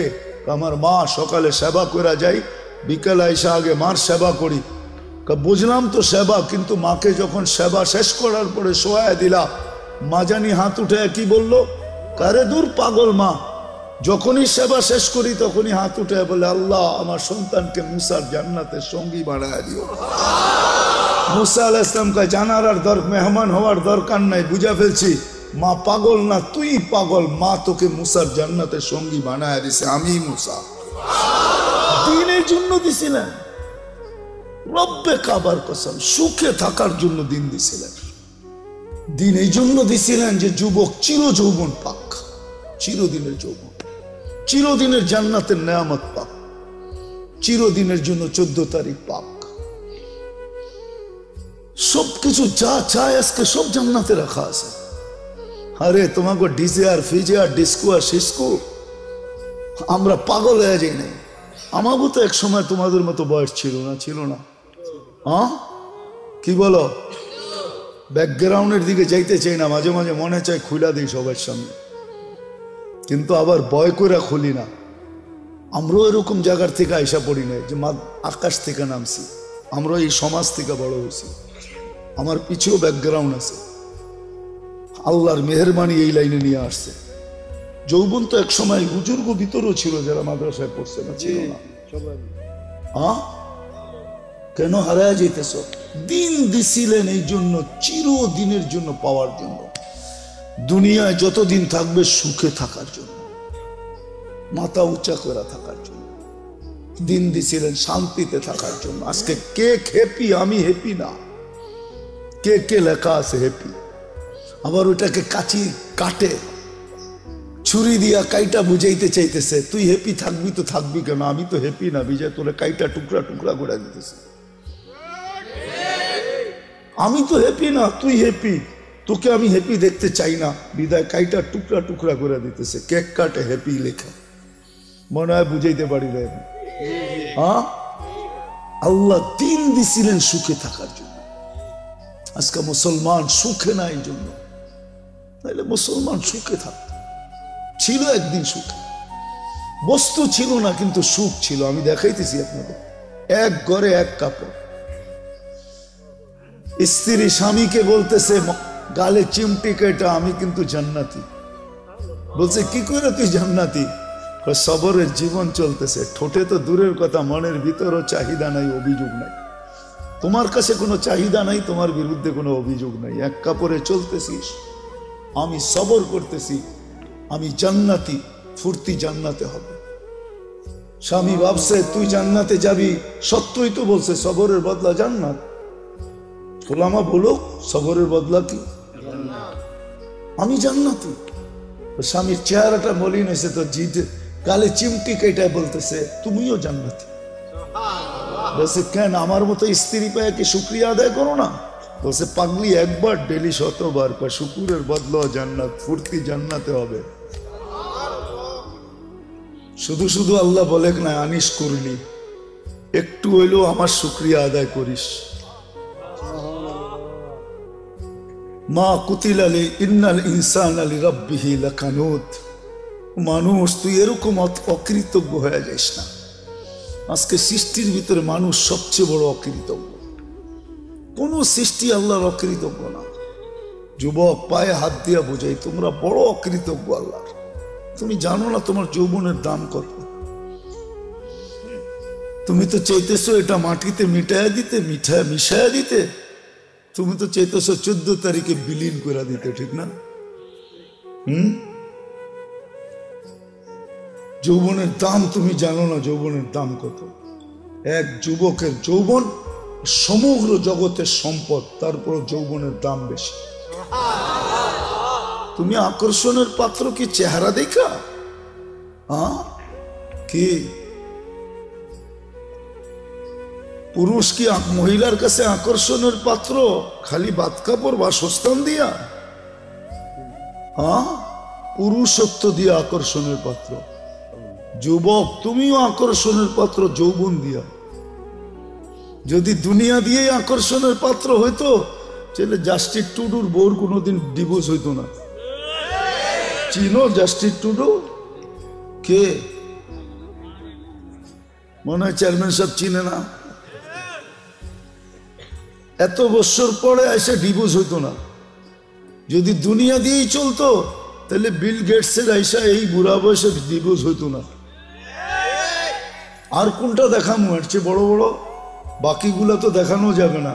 আমার মা, সকালে সেবা করে যাই, বিকেল আইসা আগে মার সেবা করি। বুঝলাম তো সেবা, কিন্তু মাকে যখন সেবা শেষ করার পরে শোয়া দিলা, মা জানি হাত উঠে কি বললো, কারে দূর পাগল মা। যখনই সেবা শেষ করি তখনই হাত উঠে বলে, আল্লাহ আমার সন্তানকে মুসার জান্নাতের সঙ্গী বানায় দিও। মুসা আলাইহিস সালাম কয় জানার আর মেহমান হওয়ার দরকার নাই, বুঝা ফেলছি। মা পাগল না, তুই পাগল। মা তোকে মুসার জান্নাতের সঙ্গী বানায় দিছে, আমি মুসা। দিনের জন্য দিছিলেন, রব্বে কাবার কসম, সুখে থাকার জন্য দিন দিছিলেন। দিন এই জন্য দিছিলেন যে যুবক চির যৌবন পাক, চিরদিনের যৌবন, চিরদিনের জান্নাতের নেয়ামত পাক, চিরদিনের জন্য 14 তারিখ পাক। সবকিছু যা চায় আজকে সব জান্নাতে রাখা আছে। আরে তোমাকে ডিজে আর ফিজে আর ডিস্কো আর সিস্কো, আমরা পাগল হয়ে যাই নাই। আমারও তো এক সময় তোমাদের মতো বয়স ছিল না, ছিল না? হ্যাঁ কি বলো? ব্যাকগ্রাউন্ডের দিকে যাইতে চাই না, মাঝে মাঝে মনে চাই খুলা দিই সবার সামনে, কিন্তু আবার ভয় করে খুলি না। আমরাও এরকম জায়গার থেকে আইসা পড়ি নাই যে আকাশ থেকে নামছি, আমরা এই সমাজ থেকে বড় হয়েছি। আমার পিছেও ব্যাকগ্রাউন্ড আছে, আল্লাহর মেহেরবানি এই লাইনে নিয়ে আসছে। যৌবন তো এক সময় বুজুর্গ ভিতরও ছিল যারা মাদ্রাসায় পড়ছে না, ছিল না? কেন হারায় যেতেছ? দিন দিছিলেন এই জন্য, চিরদিনের জন্য পাওয়ার জন্য। দুনিয়ায় যতদিন থাকবে সুখে থাকার জন্য, মাথা উঁচা করে থাকার জন্য দিন দিছিলেন, শান্তিতে থাকার জন্য। আজকে কে হ্যাপি? আমি হ্যাপি না। কে কে লেখা আছে হ্যাপি? আবার ওটাকে কাচি কাটে ছুরি দিয়া কাইটা বুঝাইতে চাইতেছে, তুই হ্যাপি থাকবি তো থাকবি কেন? আমি তো হ্যাপি না, বিজয় তোরে কাইটা টুকরা টুকরা করে দিতেছে। আমি তো হ্যাপি না, তুই হ্যাপি, তোকে আমি হ্যাপি দেখতে চাই না, বিদায় কাইটা টুকরা টুকরা করে দিতেছে। কেক কাটে হ্যাপি লেখা, মনে হয় বুঝাইতে পারি না। হ্যাঁ, আল্লাহ দিন দিছিলেন সুখে থাকার জন্য। আজকে মুসলমান সুখে না এই জন্য, তাইলে মুসলমান সুখে থাকত, ছিল একদিন সুখে। বস্তু ছিল না কিন্তু সুখ ছিল। আমি দেখাইতেছি আপনাদের, এক ঘরে এক কাপড়। স্ত্রী স্বামীকে বলতেছে গালে চিমটি কেটা, আমি কিন্তু জান্নাতি। বলছে কি করে তুই জান্নাতি? সবরের জীবন চলতেছে, ঠোঁটে তো দূরের কথা, মনের ভিতরও চাহিদা নাই, অভিযোগ নাই। তোমার কাছে কোনো চাহিদা নাই, তোমার বিরুদ্ধে কোনো অভিযোগ নাই। এক কাপড়ে চলতেছিস, আমি সবর করতেছি, আমি জান্নাতি, ফুর্তি জান্নাতে হবে। স্বামী ভাবছে তুই জান্নাতে যাবি, সত্যই তো বলছে সবরের বদলা জান্নাত। ওলামা বলো সবরের বদলা কি? আমি জান্নাতি। স্বামীর চেহারাটা মলিন হয়েছে তো, জিদে গালে চিমটি কেটায় বলতেছে তুমিও জান্নাতি। বলছে কেন, আমার মতো স্ত্রী পায় কি শুকরিয়া আদায় করো না? বলছে পাগলি, একবার ডেলি 100 বার, শুকুরের বদলা জান্নাত, ফুর্তি জান্নাতে হবে। শুধু শুধু আল্লাহ বলে না আনিস করলি, একটু হইলেও আমার শুকরিয়া আদায় করিস। মা কুতিল আলী ইন্নাল ইনসান আলী রাব্বিহি লাকানুত। মানুষ তুই এরকম অকৃতজ্ঞ হয়ে যাস না। আজকে সৃষ্টির ভিতরে মানুষ সবচেয়ে বড় অকৃতজ্ঞ। কোন সৃষ্টি আল্লাহর অকৃতজ্ঞ না। যুবক পায়ে হাত দিয়া বোঝাই, তোমরা বড় অকৃতজ্ঞ আল্লাহর। তুমি জানো না তোমার যৌবনের দাম কত। তুমি তো চাইতেছো এটা মাটিতে মিটাইয়া দিতে, মিশাইয়া দিতে। তুমি তো চাইতেছো 14 তারিখে বিলীন করে দিতে, ঠিক না? যৌবনের দাম তুমি জানো না, যৌবনের দাম কত। এক যুবকের যৌবন সমগ্র জগতের সম্পদ, তারপর যৌবনের দাম বেশি। তুমি আকর্ষণের পাত্র কি চেহারা দেখা? কি পুরুষ কি মহিলার কাছে আকর্ষণের পাত্র খালি বাত কাপড় বাসস্থান দিয়া? পুরুষত্ব দিয়ে আকর্ষণের পাত্র। যুবক তুমিও আকর্ষণের পাত্র যৌবন দিয়া। যদি দুনিয়া দিয়ে আকর্ষণের পাত্র হইতো তাহলে জাস্টিস টুডুর বউর কোনোদিন ডিভোর্স হইতো না। চিনো জাস্টিস টুডু? কে? মনে হয় চেয়ারম্যান সাহেব চিনে না। এত বছর পরে এসে ডিভোর্স হইতো না। যদি দুনিয়া দিয়েই চলতো তাহলে বিল গেটসের আইসা এই বুড়া বয়সে ডিভোর্স হইতো না। আর কোনটা দেখামো এর চেয়ে বড় বড়? বাকিগুলা তো দেখানো যাবে না।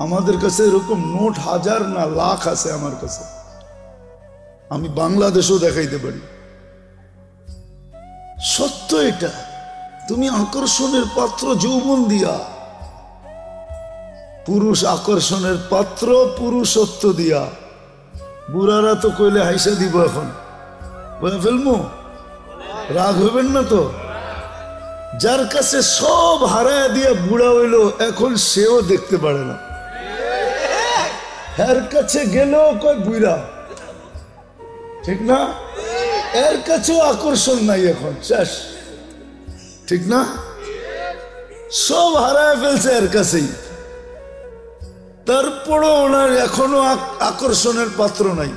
আমাদের কাছে এরকম নোট হাজার না লাখ আছে আমার কাছে, আমি বাংলাদেশও দেখাইতে পারি। সত্য এটা। তুমি আকর্ষণের পাত্র যৌবন দিয়া, পুরুষ আকর্ষণের পাত্র পুরুষত্ব দিয়া। বুড়ারা তো কইলে হাইসা দিব, এখন বলে ফেলবো, রাগ হইবেন না তো। যার কাছে সব হারায় দিয়া বুড়া হইল, এখন সেও দেখতে পারে না। এর কাছে গেলেও কয় বুড়া, ঠিক না? এর কাছেও আকর্ষণ নাই এখন, শেষ, ঠিক না? সব হারায় ফেলছে এর কাছেই, তারপরও ওনার এখনো আকর্ষণের পাত্র নাই।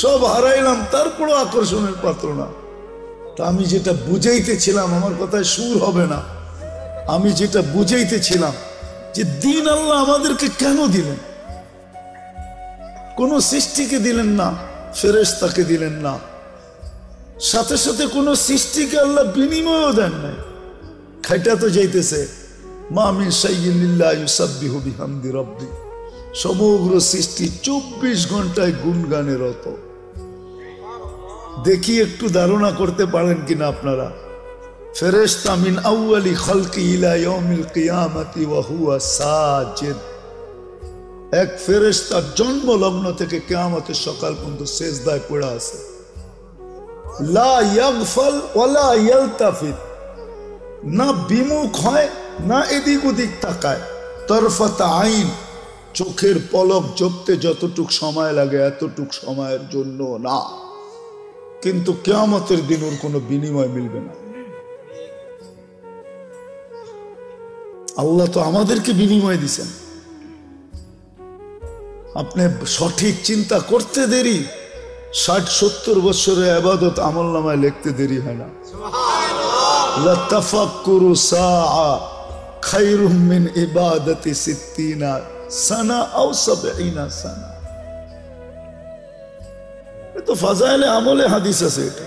সব হারাইলাম, তারপরও আকর্ষণের পাত্র না। তা আমি যেটা বুঝাইতেছিলাম, আমার কথায় সুর হবে না, আমি যেটা বুঝাইতেছিলাম যে দিন আল্লাহ আমাদেরকে কেন দিলেন? কোন সৃষ্টিকে দিলেন না, ফেরেশতাকে দিলেন না, সাথে সাথে কোন সৃষ্টিকে আল্লাহ বিনিময়ও দেন নাই। খাইটা তো যাইতেছে, মা মিন শাইইন ইল্লা ইউসাব্বিহু বিহামদি রাব্বি। সমগ্র সৃষ্টি 24 ঘন্টায় গুণগানে রত। দেখি একটু ধারণা করতে পারেন কিনা আপনারা? ফেরেশতা মিন আউয়ালি খালকি ইলা ইয়াউমিল কিয়ামতি ওয়া হুয়া সাজিদ। এক ফেরেশতা জন্ম লগ্ন থেকে কিয়ামতের সকাল পর্যন্ত সিজদায় পড়ে আছে। লা ইয়াগফাল ওয়ালা ইয়ালতাফিত, না বিমুখ হয় না এদিক ওদিক তাকায়। তরফাত আইন, চোখের পলক জপতে যতটুক সময় লাগে এতটুক সময়ের জন্য না। কিন্তু কিয়ামতের দিন ওর কোনো বিনিময় মিলবে না। আল্লাহ তো আমাদেরকে বিনিময় দিছেন। আপনি সঠিক চিন্তা করতে দেরি, 60-70 বছরের ইবাদত আমলনামায় লিখতে দেরি হয় না। লা তাফাক্কুরু সাআ খায়রুম মিন ইবাদাতি 60 সানা আও 70 সানা। তো ফাজাইলে আমলে হাদিস আছে, এটা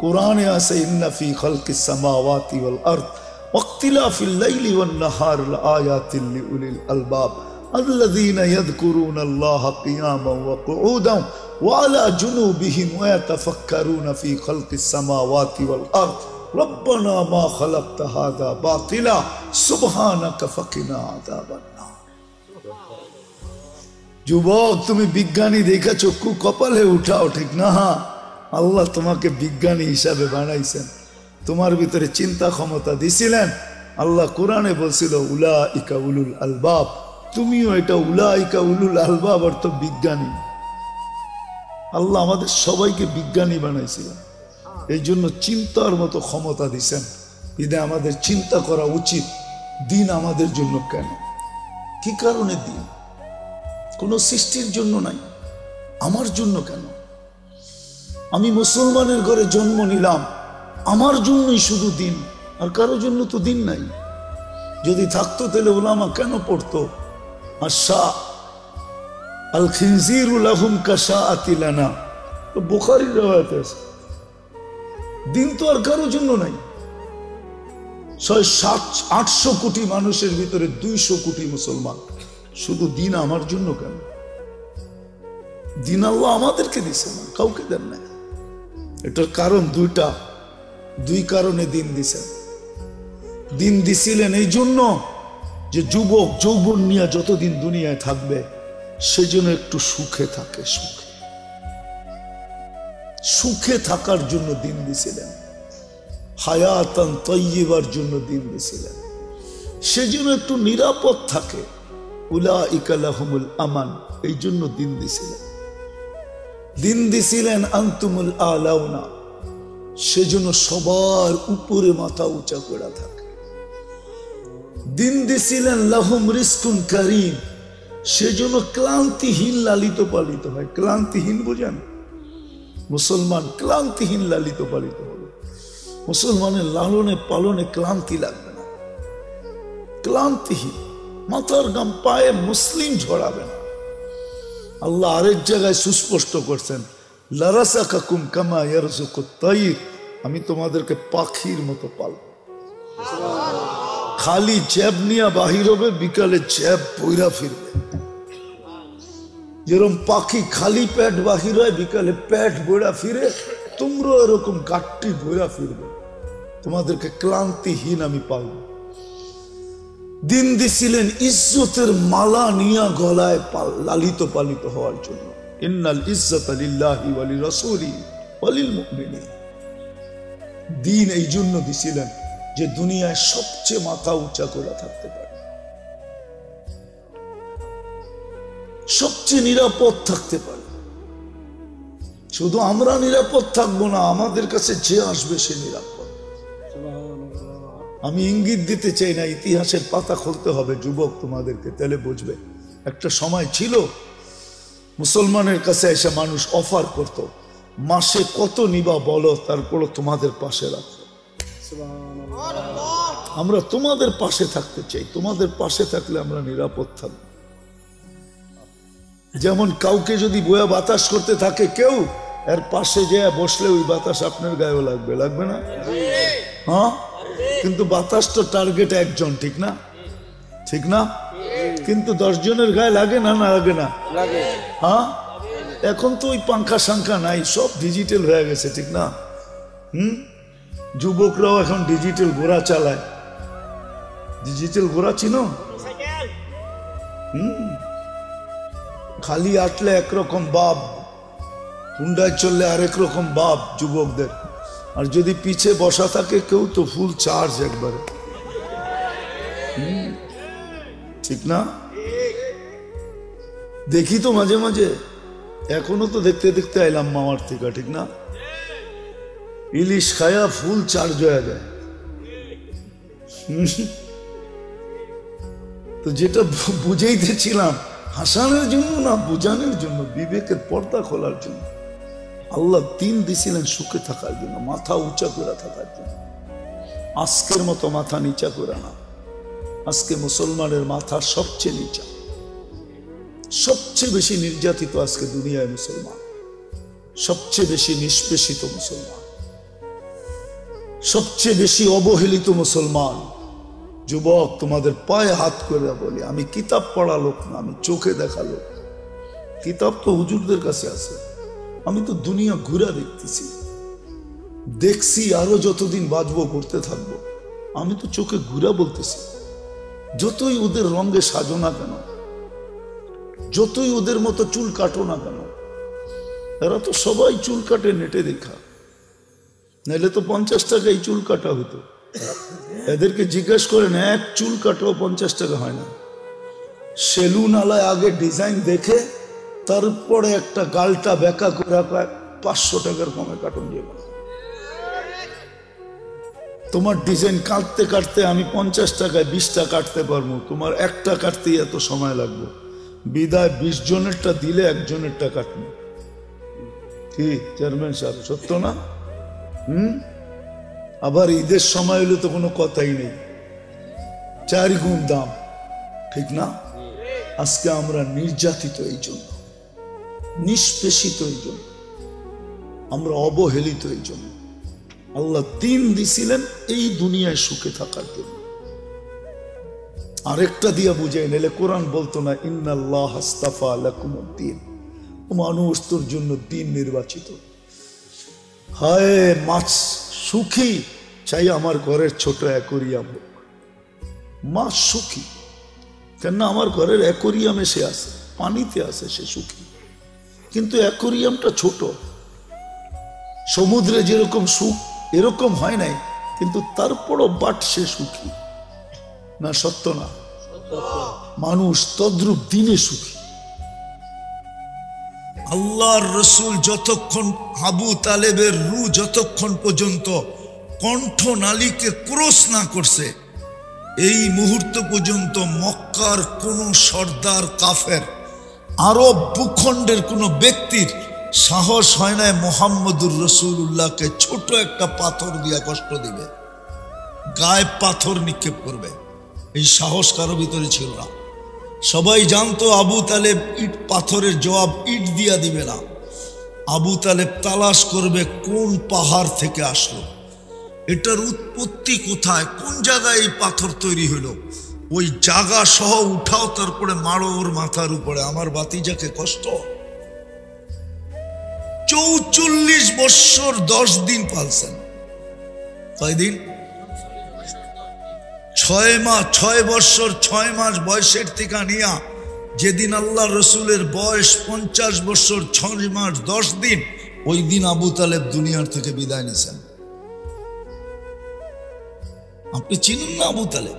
কোরআনে আছে। ইন্না ফি খালকিস সামাওয়াতি ওয়াল আরদ ওয়াক্তিলাফিল লাইলি ওয়ান নাহার লাআয়াতিন লিউলিল আলবাব الذين يذكرون الله قياما وقعودا وعلى جنوبهم ويتفكرون في خلق السماوات والأرض ربنا ما خلقت هذا باطلا سبحانك فقنا عذاب النار। যুবক, তুমি বিজ্ঞানী দেখা চক্ষু কপালে উঠাও, ঠিক না? আল্লাহ তোমাকে বিজ্ঞানী হিসাবে বানাইছেন, তোমার ভিতরে চিন্তা ক্ষমতা দিছিলেন। আল্লাহ কোরআনে বলছিল উলাইকা উলুল আলবাব। তুমিও এটা উলাইকা উলুল আলবাব অর্থ বিজ্ঞানী। আল্লাহ আমাদের সবাইকে বিজ্ঞানী বানাইছিলেন, এই জন্য চিন্তার মতো ক্ষমতা দিছেন। এতে আমাদের চিন্তা করা উচিত, দিন আমাদের জন্য কেন, কি কারণে দিন? কোন সৃষ্টির জন্য নাই, আমার জন্য কেন? আমি মুসলমানের ঘরে জন্ম নিলাম, আমার জন্যই শুধু দিন, আর কারোর জন্য তো দিন নাই। যদি থাকতো তাহলে উলামা কেন পড়তো? আশা আল খিনজিরু লাহুম কাশাআতি লানা, বুখারীর riwayat আছে। দিন তো আর কারোর জন্য নাই। 600-800 কোটি মানুষের ভিতরে 200 কোটি মুসলমান, শুধু দিন আমার জন্য কেন? দিন আল্লাহ আমাদেরকে দিছে না, কাউকে দেন না। এটার কারণ দুইটা, দুই কারণে দিন দিছেন। দিন দিছিলেন এই জন্য যে যুবক যৌবন নিয়ে যতদিন দুনিয়ায় থাকবে সেজন্য একটু সুখে থাকে, সুখে সুখে থাকার জন্য দিন দিছিলেন, হায়াতান তাইয়্যিবার জন্য দিন দিছিলেন, সেজন্য একটু নিরাপদ থাকে, উলাইকা লাহুমুল আমান, এই জন্য দিন দিছিলেন। দিন দিছিলেন আনতুমুল আলাউনা, সেজন্য সবার উপরে মাথা উঁচা করে থাকে। দিন দিছিলেন লাহুম রিজকুন কারীম, সেজন্য ক্লান্তিহীন লালিত পালিত হয়। ক্লান্তিহীন বোঝেন? মুসলমান ক্লান্তিহীন লালিত পালিত হবে। মুসলমানের লালনে পালনে ক্লান্তি লাগবে না, ক্লান্তিহীন, মাথার গাম পায়ে মুসলিম ঝরাবে না। আল্লাহ আরেক জায়গায় সুস্পষ্ট করছেন, লারাসাকাকুম কামা ইয়ারযুকুত তাইর, আমি তোমাদেরকে পাখির মতো পালব। খালি জ্যাব নিয়ে বাহির হবে, বিকালে জ্যাব বইরা ফিরবে। যেরকম পাখি খালি পেট বাহির হয়, বিকালে পেট বইরা ফিরে, তোমরা এরকম গাট্টি বইরা ফিরবে। তোমাদেরকে ক্লান্তিহীন আমি পালব। দিন দিছিলেন ইজ্জতের মালা নিয়া গলায় লালিত পালিত হওয়ার জন্য। ইন্নাল ইজ্জাতা লিল্লাহি ওয়া লিরাসূলিহি ওয়া লিল মুমিনিন। দিন এই জন্য দিছিলেন যে দুনিয়ায় সবচেয়ে মাথা উঁচা করে থাকতে পারে, সবচেয়ে নিরাপদ থাকতে পারে। শুধু আমরা নিরাপদ থাকবো না, আমাদের কাছে যে আসবে সে নিরাপদ। আমি ইঙ্গিত দিতে চাই না, ইতিহাসের পাতা খুলতে হবে যুবক তোমাদেরকে, তাহলে বুঝবে। একটা সময় ছিল মুসলমানের কাছে এসে মানুষ অফার করত, মাসে কত নিবা বলো, তারপরও তোমাদের পাশে রাখো। আমরা তোমাদের পাশে থাকতে চাই, তোমাদের পাশে থাকলে আমরা নিরাপদ থাকবো। যেমন কাউকে যদি বয়া বাতাস করতে থাকে কেউ, এর পাশে যে বসলে ওই বাতাস আপনার গায়েও লাগবে, লাগবে না? হ্যাঁ, কিন্তু বাতাস তো টার্গেট একজন, ঠিক না? ঠিক না? কিন্তু 10 জনের গায়ে লাগে না, না লাগে না? হ্যাঁ, এখন তো ওই পাঙ্খা সাংখা নাই, সব ডিজিটাল হয়ে গেছে, ঠিক না? যুবকরাও এখন ডিজিটাল ঘোড়া চালায়। ডিজিটাল ঘোড়া চিনো? খালি আটলে একরকম বাপ, হুন্ডায় চললে আরেক রকম বাপ যুবকদের, আর যদি পিছে বসা থাকে কেউ তো ফুল চার্জ একবারে, ঠিক না? দেখি তো মাঝে মাঝে, এখনো তো দেখতে দেখতে আইলাম মামার থেকে, ঠিক না? ইলিশ খায়া ফুল চার্জ হয়ে যায়। তো যেটা বুঝাইতেছিলাম, হাসানের জন্য না, বুঝানোর জন্য, বিবেকের পর্দা খোলার জন্য। আল্লাহ দিন দিছিলেন সুখে থাকার জন্য, মাথা উঁচা করে থাকার জন্য। আজকের মতো মাথা নিচা করে না। আজকে মুসলমানের মাথা সবচেয়ে নিচা, সবচেয়ে বেশি নির্যাতিত আজকে দুনিয়ায় মুসলমান, সবচেয়ে বেশি নিষ্পেষিত মুসলমান, সবচেয়ে বেশি অবহেলিত মুসলমান। যুবক, তোমাদের পায়ে হাত করে বলি, আমি কিতাব পড়া লোক না, আমি চোখে দেখা লোক। কিতাব তো হুজুরদের কাছে আছে, আমি তো দুনিয়া ঘুরা দেখতেছি, দেখছি, আরো যতদিন বাঁচবো করতে থাকবো। আমি তো চোখে ঘুরা বলতেছি। যতই ওদের রঙে সাজো না কেন, যতই ওদের মতো চুল কাটো না কেন, এরা তো সবাই চুল কাটে নেটে দেখা, নাহলে তো 50 টাকায় চুল কাটা হতো। এদেরকে জিজ্ঞেস করেন, এক চুল কাটাও 50 টাকা হয় না। সেলুন আলায় আগে ডিজাইন দেখে তারপরে একটা গালটা বেঁকা করে 500 টাকার কমে কাটুন যাবে। তোমার ডিজাইন কাটতে কাটতে আমি 50 টাকায় 20টা কাটতে পারবো, তোমার একটা কাটতেই এত সময় লাগবে। বিদায় 20 জনেরটা দিলে একজনেরটা কাটবে। কি চেয়ারম্যান সাহেব, সত্য না? আবার ঈদের সময় হলে তো কোনো কথাই নেই, 4 গুণ দাম, ঠিক না? আজকে আমরা নির্যাতিত এই জন্য, নিষ্পেষিত এই জন্য, আমরা অবহেলিত এই জন্য। আল্লাহ দিন দিছিলেন এই দুনিয়ায় সুখে থাকার জন্য। আরেকটা দিয়া বুঝাই, নাহলে কোরআন বলতো না, ইন্নাল্লাহ আস্তাফা লাকুমুদ্দিন, মানুষ তোর জন্য দিন নির্বাচিত। হায় মাছ সুখী, চাই আমার ঘরের ছোট অ্যাকোরিয়াম হোক। মাছ সুখী, কেননা আমার ঘরের অ্যাকোরিয়ামে সে আছে, পানিতে আছে, সে সুখী। কিন্তু অ্যাকোরিয়ামটা ছোট, সমুদ্রে যেরকম সুখ এরকম হয় নাই, কিন্তু তারপরও বাট সে সুখী না? সত্য না? মানুষ তদ্রূপ দিনে সুখী। আল্লাহর রসুল যতক্ষণ আবু তালেবের রু যতক্ষণ পর্যন্ত কণ্ঠনালীকে ক্রস না করছে, এই মুহূর্ত পর্যন্ত মক্কার কোন সর্দার কাফের, আরব ভূখণ্ডের কোন ব্যক্তির সাহস হয় না মুহাম্মদুর রাসূলুল্লাহকে ছোট একটা পাথর দিয়া কষ্ট দিবে, গায়ে পাথর নিক্ষেপ করবে। এই সাহস কারো ভিতরে ছিল না। সবাই জানতো আবু তালেব ইট পাথরের জবাব ইট দিয়া দিবে না। আবু তালেব তালাশ করবে কোন পাহাড় থেকে আসলো, এটার উৎপত্তি কোথায়, কোন জায়গায় এই পাথর তৈরি হলো, ওই জায়গা সহ উঠাও, তারপরে মারো ওর মাথার উপরে। আমার বাতিজাকে কষ্ট ৪৪ বৎসর ১০ দিন পালছেন। কয়দিন? ৬ বৎসর ৬ মাস বয়সের থেকে নিয়া যেদিন আল্লাহ রসুলের বয়স ৫০ বৎসর ৬ মাস ১০ দিন, ওই দিন আবু তালেব দুনিয়ার থেকে বিদায় নিয়েছেন। আপনি চিনেন না আবু তালেব?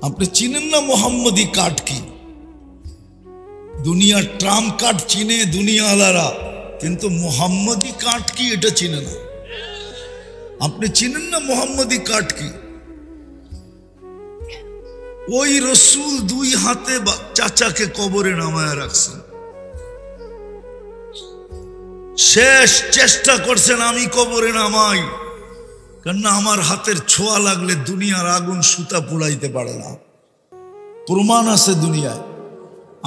আপনি চিনেন না মোহাম্মদী কার্ড কি? দুনিয়ার ট্রাম্প কার্ড চিনে দুনিয়া আলারা, কিন্তু মোহাম্মদী কার্ড কি এটা চিনে না। আপনি চিনেন না মোহাম্মদী কার্ড কি? ওই রসুল ২ হাতে চাচাকে কবরে নামায় রাখছেন, শেষ চেষ্টা করছেন আমি কবরে নামাই, কেননা আমার হাতের ছোঁয়া লাগলে দুনিয়ার আগুন সুতা পুড়াইতে পারে না। প্রমাণ আছে দুনিয়ায়।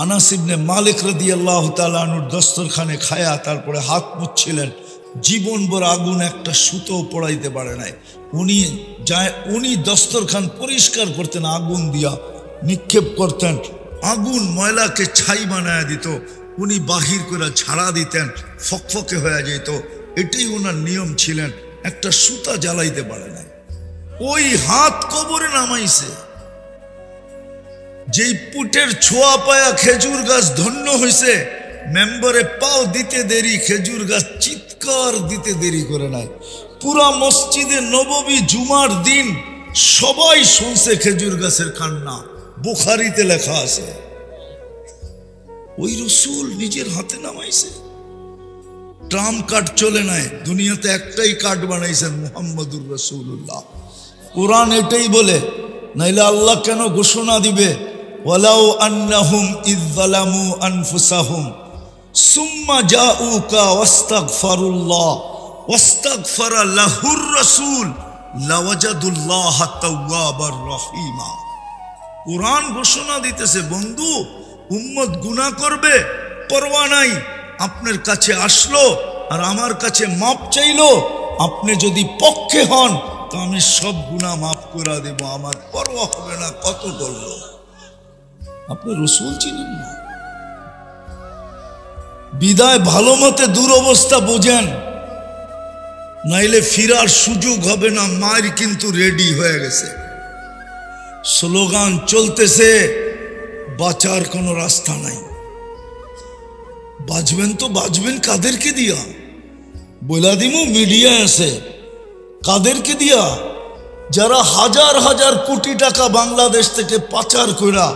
আনাস ইবনে মালিক রাদিয়াল্লাহু তাআলা আনহুর দস্তরখানে খায়া তারপরে হাত মুছছিলেন, জীবনভর আগুন একটা সুতো পোড়াইতে পারে নাই। উনি দস্তরখান পরিষ্কার করতেন, আগুন দিয়া নিক্ষেপ করতেন, আগুন ময়লাকে ছাই বানায় দিত, উনি বাহির করে ঝাড়া দিতেন, ফকফকে হয়ে যেত। এটাই ওনার নিয়ম ছিলেন, একটা সুতা জ্বালাইতে পারে নাই। ওই হাত কবরে নামাইছে। যেই পুটের ছোঁয়া পায়া খেজুর গাছ ধন্য হয়েছে, মেম্বারে পাও দিতে দেরি, খেজুর গাছ চিৎকার দিতে দেরি করে নাই। পুরা মসজিদে নববী জুমার দিন সবাই শুনছে খেজুর গাছের কান্না, বুখারীতে লেখা আছে। ওই রসুল নিজের হাতে নামাইছে। ট্রাম্প কার্ড চলে নাই, দুনিয়াতে একটাই কার্ড বানাইছেন, মুহাম্মদুর রাসূলুল্লাহ। কোরআন এটাই বলে, নাইলে আল্লাহ কেন ঘোষণা দিবে, ওয়ালাউ আন্নাহুম ইয যালামু আনফুসাহুম সুম্মা জাউকা ওয়াস্তাগফিরুল্লাহ ওয়াস্তাগফারা লাহুর রাসূল লাওয়াজাদুল্লাহ তাওয়াবার রহিমা। কোরআন ঘোষণা দিতেছে, বন্ধু উম্মত গুনাহ করবে, পরোয়া নাই, আপনার কাছে আসলো আর আমার কাছে মাপ চাইলো, আপনি যদি পক্ষে হন তো আমি সব গুনাহ মাফ করে দেব, আমার পরোয়া হবে না কত করলো। আপনি রসুল চিনেন না। বিদায় ভালো মতে দুরবস্থা বোঝেন, নাইলে ফিরার সুযোগ হবে না। মায়ের কিন্তু রেডি হয়ে গেছে, স্লোগান চলতেছে, বাঁচার কোনো রাস্তা নাই। বাঁচবেন তো বাঁচবেন কাদেরকে দিয়া? বলা দিমু মিডিয়া আছে, কাদেরকে দিয়া? যারা হাজার হাজার কোটি টাকা বাংলাদেশ থেকে পাচার কইরা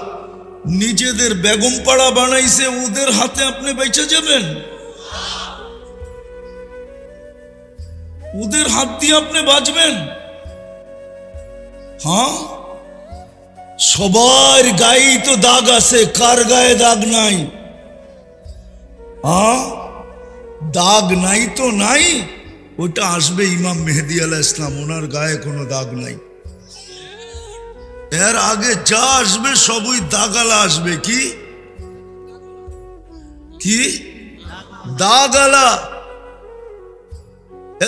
নিজেদের বেগম পাড়া বানাইছে, ওদের হাতে আপনি বেঁচে যাবেন? ওদের হাত দিয়ে আপনি বাঁচবেন? হ্যাঁ, সবার গায়ে তো দাগ আছে, কার গায়ে দাগ নাই? হ্যাঁ, দাগ নাই তো নাই, ওটা আসবে ইমাম মেহেদী আলাইহিস সালাম, ওনার গায়ে কোনো দাগ নাই। এর আগে যা আসবে সবই দাগালা আসবে। কি কি দাগালা?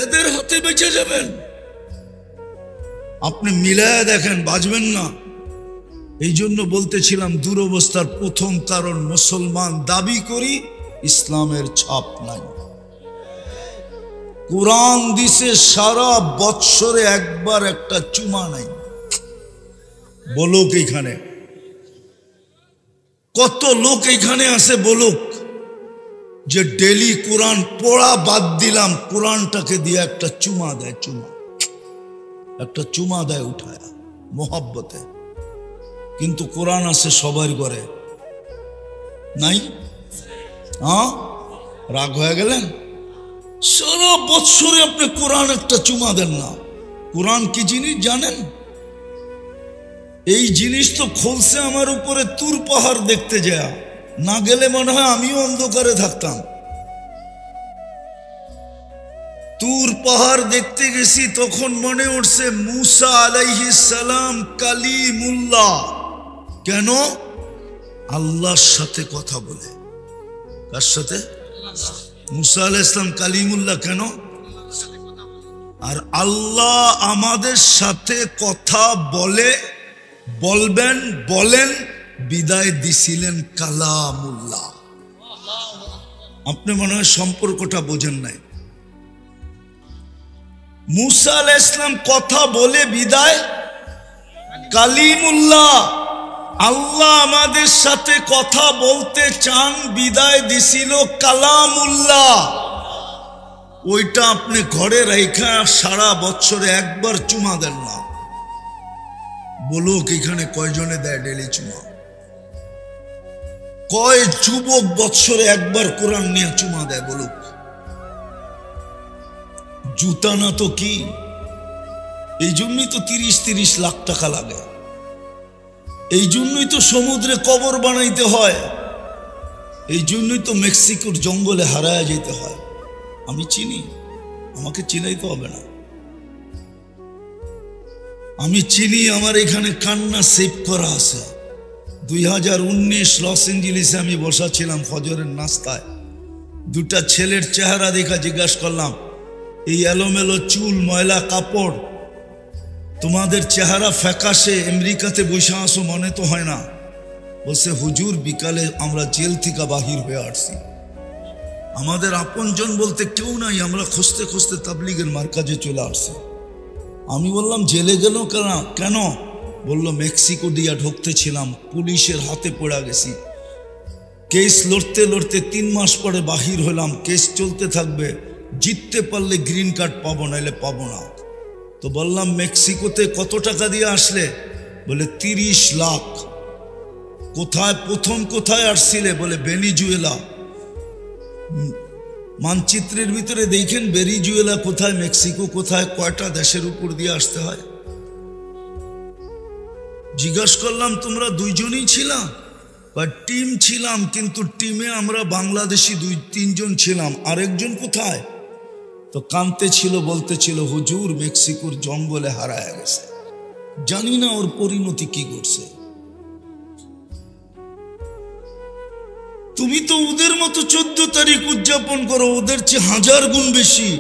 এদের হাতে বেঁচে যাবেন? আপনি মিলায় দেখেন, বাঁচবেন না। এই জন্য বলতেছিলাম, দুরবস্থার প্রথম কারণ মুসলমান দাবি করি, ইসলামের ছাপ নাই। কোরআন দিছে সারা বৎসরে একবার একটা চুমা নাই। বলো এইখানে কত লোক এখানে আছে বলুক যে ডেলি কোরআন পড়া বাদ দিলাম, কোরআনটাকে দিয়ে একটা চুমা দেয়, একটা চুমা দেয় উঠায় মোহাব্বতে। কিন্তু কোরআন আছে সবার ঘরে, নাই? হ্যাঁ, রাগ হয়ে গেলেন? সারা বৎসরে আপনি কোরআন একটা চুমা দেন না। কোরআন কি জিনিস জানেন? এই জিনিস তো খোলসে আমার উপরে তুর পাহাড় দেখতে যায়, না গেলে মনে হয় আমিও অন্ধকারে থাকতাম। তুর পাহাড় দেখতে গেছি, তখন মনে উঠছে মুসা আলাইহিস সালাম কালিমুল্লাহ। কেন? আল্লাহর সাথে কথা বলে। কার সাথে? মুসা আলাইহিস সালাম কালিমুল্লাহ কেন? আর আল্লাহ আমাদের সাথে কথা বলেন বিদায় দিছিলেন কালামুল্লাহ। আপনি মনে হয় সম্পর্কটা বোঝেন নাই। মুসা আলাইহিস সালাম কথা বলে বিদায় কালিমুল্লাহ। আল্লাহ আমাদের সাথে কথা বলতে চান, বিদায় দিছিল কালামুল্লাহ। ওইটা আপনি ঘরে রাইখা সারা বছরে একবার চুমা দেন না। বলুক এখানে কয়জনে দেয় ডেলি চুমা? কয় যুবক বছরে একবার কোরআন নিয়ে চুমা দেয়? বলুক। জুতা না তো কি? এই জন্যই তো 30-30 লাখ টাকা লাগে। এই জন্যই তো সমুদ্রে কবর বানাইতে হয়। এই জন্যই তো মেক্সিকোর জঙ্গলে হারায় যেতে হয়। আমি চিনি, আমাকে চিনাইতে হবে না। আমি চিনি, আমার এখানে কান্না সেভ করা আছে। 2019 লস এঞ্জেলিসে আমি বসা ছিলাম ফজরের নাস্তায়। দুটা ছেলের চেহারা দেখা জিজ্ঞাসা করলাম, এই এলোমেলো চুল, ময়লা কাপড়, তোমাদের চেহারা ফ্যাকাশে, আমেরিকাতে বসে আসো মনে তো হয় না। বলছে হুজুর বিকালে আমরা জেল থেকে বাহির হয়ে আসছি, আমাদের আপনজন বলতে কেউ নাই, আমরা খুঁজতে খুঁজতে তাবলিগের মার্কাজে চলে আসছি। আমি বললাম জেলে গেল কেন? বলল মেক্সিকো দিয়া ঢুকতে ছিলাম, পুলিশের হাতে পড়া গেছি, কেস লড়তে লড়তে 3 মাস পরে বাহির হলাম, কেস চলতে থাকবে, জিততে পারলে গ্রিন কার্ড পাবো, নাইলে পাবো না। তো বললাম মেক্সিকোতে কত টাকা দিয়ে আসলে? বলে 30 লাখ। কোথায় প্রথম কোথায় আসছিলে? বলে ভেনিজুয়েলা। মানচিত্রের ভিতরে দেখেন ভেনিজুয়েলা কোথায়, মেক্সিকো কোথায়, কয়টা দেশের উপর দিয়ে আসতে হয়। জিজ্ঞাসা করলাম তোমরা 2 জনই ছিলাম? বা টিম ছিলাম, কিন্তু টিমে আমরা বাংলাদেশি 2-3 জন ছিলাম, আরেকজন কোথায়? তো কাঁদতে ছিল, বলতে ছিল হুজুর মেক্সিকোর জঙ্গলে হারায় গেছে, জানি না ওর পরিণতি কি করছে। তুমি তো ওদের মতো 14 তারিখ উদযাপন করো, ওদের চেয়ে 1000 গুণ বেশি।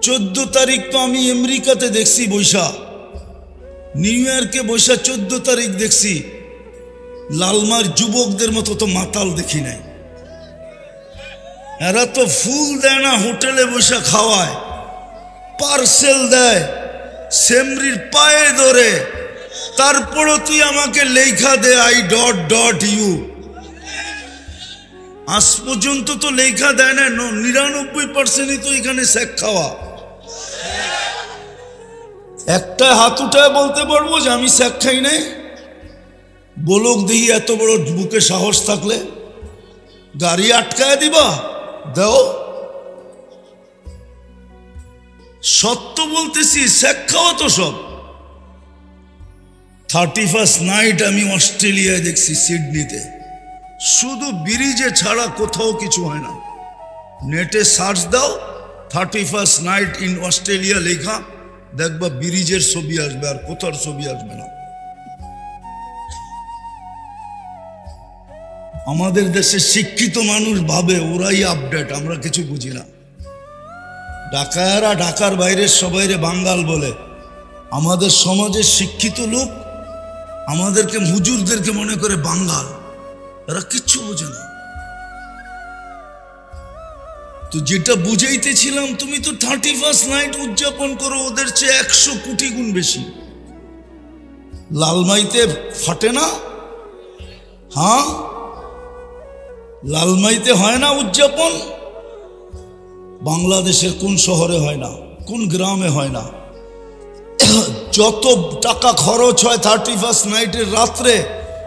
14 তারিখ তো আমি আমেরিকাতে দেখছি বৈশা, নিউ ইয়র্কে বৈশা 14 তারিখ দেখছি। লালমার যুবকদের মতো তো মাতাল দেখি নাই। এরা তো ফুল দেয় না, হোটেলে বসে খাওয়ায়, পার্সেল দেয়, সেমরির পায়ে ধরে, তারপরও তুই আমাকে লেখা দে I.U। আজ পর্যন্ত তো লেখা দেয় না। 99%ই তো এখানে শেখ খাওয়া। একটা হাত উঠায় বলতে পারবো যে আমি শেখ খাই নাই? বলুক দেখি, এত বড় বুকে সাহস থাকলে। গাড়ি আটকায় দিবা, দাও। সত্য বলতেছি, শেখ খাওয়া তো সব। 31st নাইট আমি অস্ট্রেলিয়ায় দেখছি, সিডনিতে, শুধু ব্রিজে ছাড়া কোথাও কিছু হয় না। নেটে সার্চ দাও 31st নাইট ইন অস্ট্রেলিয়া লেখা, দেখবা ব্রিজের ছবি আসবে, আর কোথার ছবি আসবে না। আমাদের দেশে শিক্ষিত মানুষ ভাবে ওরাই আপডেট, আমরা কিছু বুঝি না। ঢাকারা ঢাকার বাইরের সবাইরে বাঙ্গাল বলে। আমাদের সমাজের শিক্ষিত লোক আমাদেরকে, হুজুরদেরকে মনে করে বাঙ্গাল, এরা কিচ্ছু বোঝে না। তো যেটা বুঝাইতেছিলাম, তুমি তো 31st নাইট উদযাপন করো, ওদের চেয়ে 100 কোটি গুণ বেশি। লালমাইতে ফাটে না? হ্যাঁ, লালমাইতে হয় না উদযাপন? বাংলাদেশের কোন শহরে হয় না, কোন গ্রামে হয় না? যত টাকা খরচ হয় 31st নাইটের রাত্রে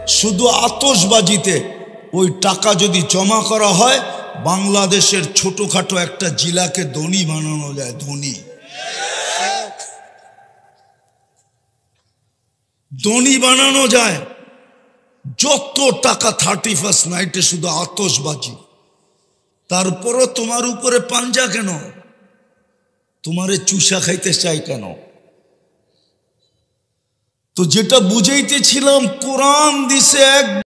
শুধু আতশবাজিতে, ওই টাকা যদি জমা করা হয় বাংলাদেশের ছোটখাটো একটা জেলাকে ধনী বানানো যায়। ধনী বানানো যায়। যত টাকা 31st নাইটে শুধু আতশবাজি। তারপরও তোমার উপরে পাঞ্জা কেন? তোমারে চুষা খাইতে চাই কেন? তো যেটা বুঝাইতেছিলাম, কোরআন দিছে এক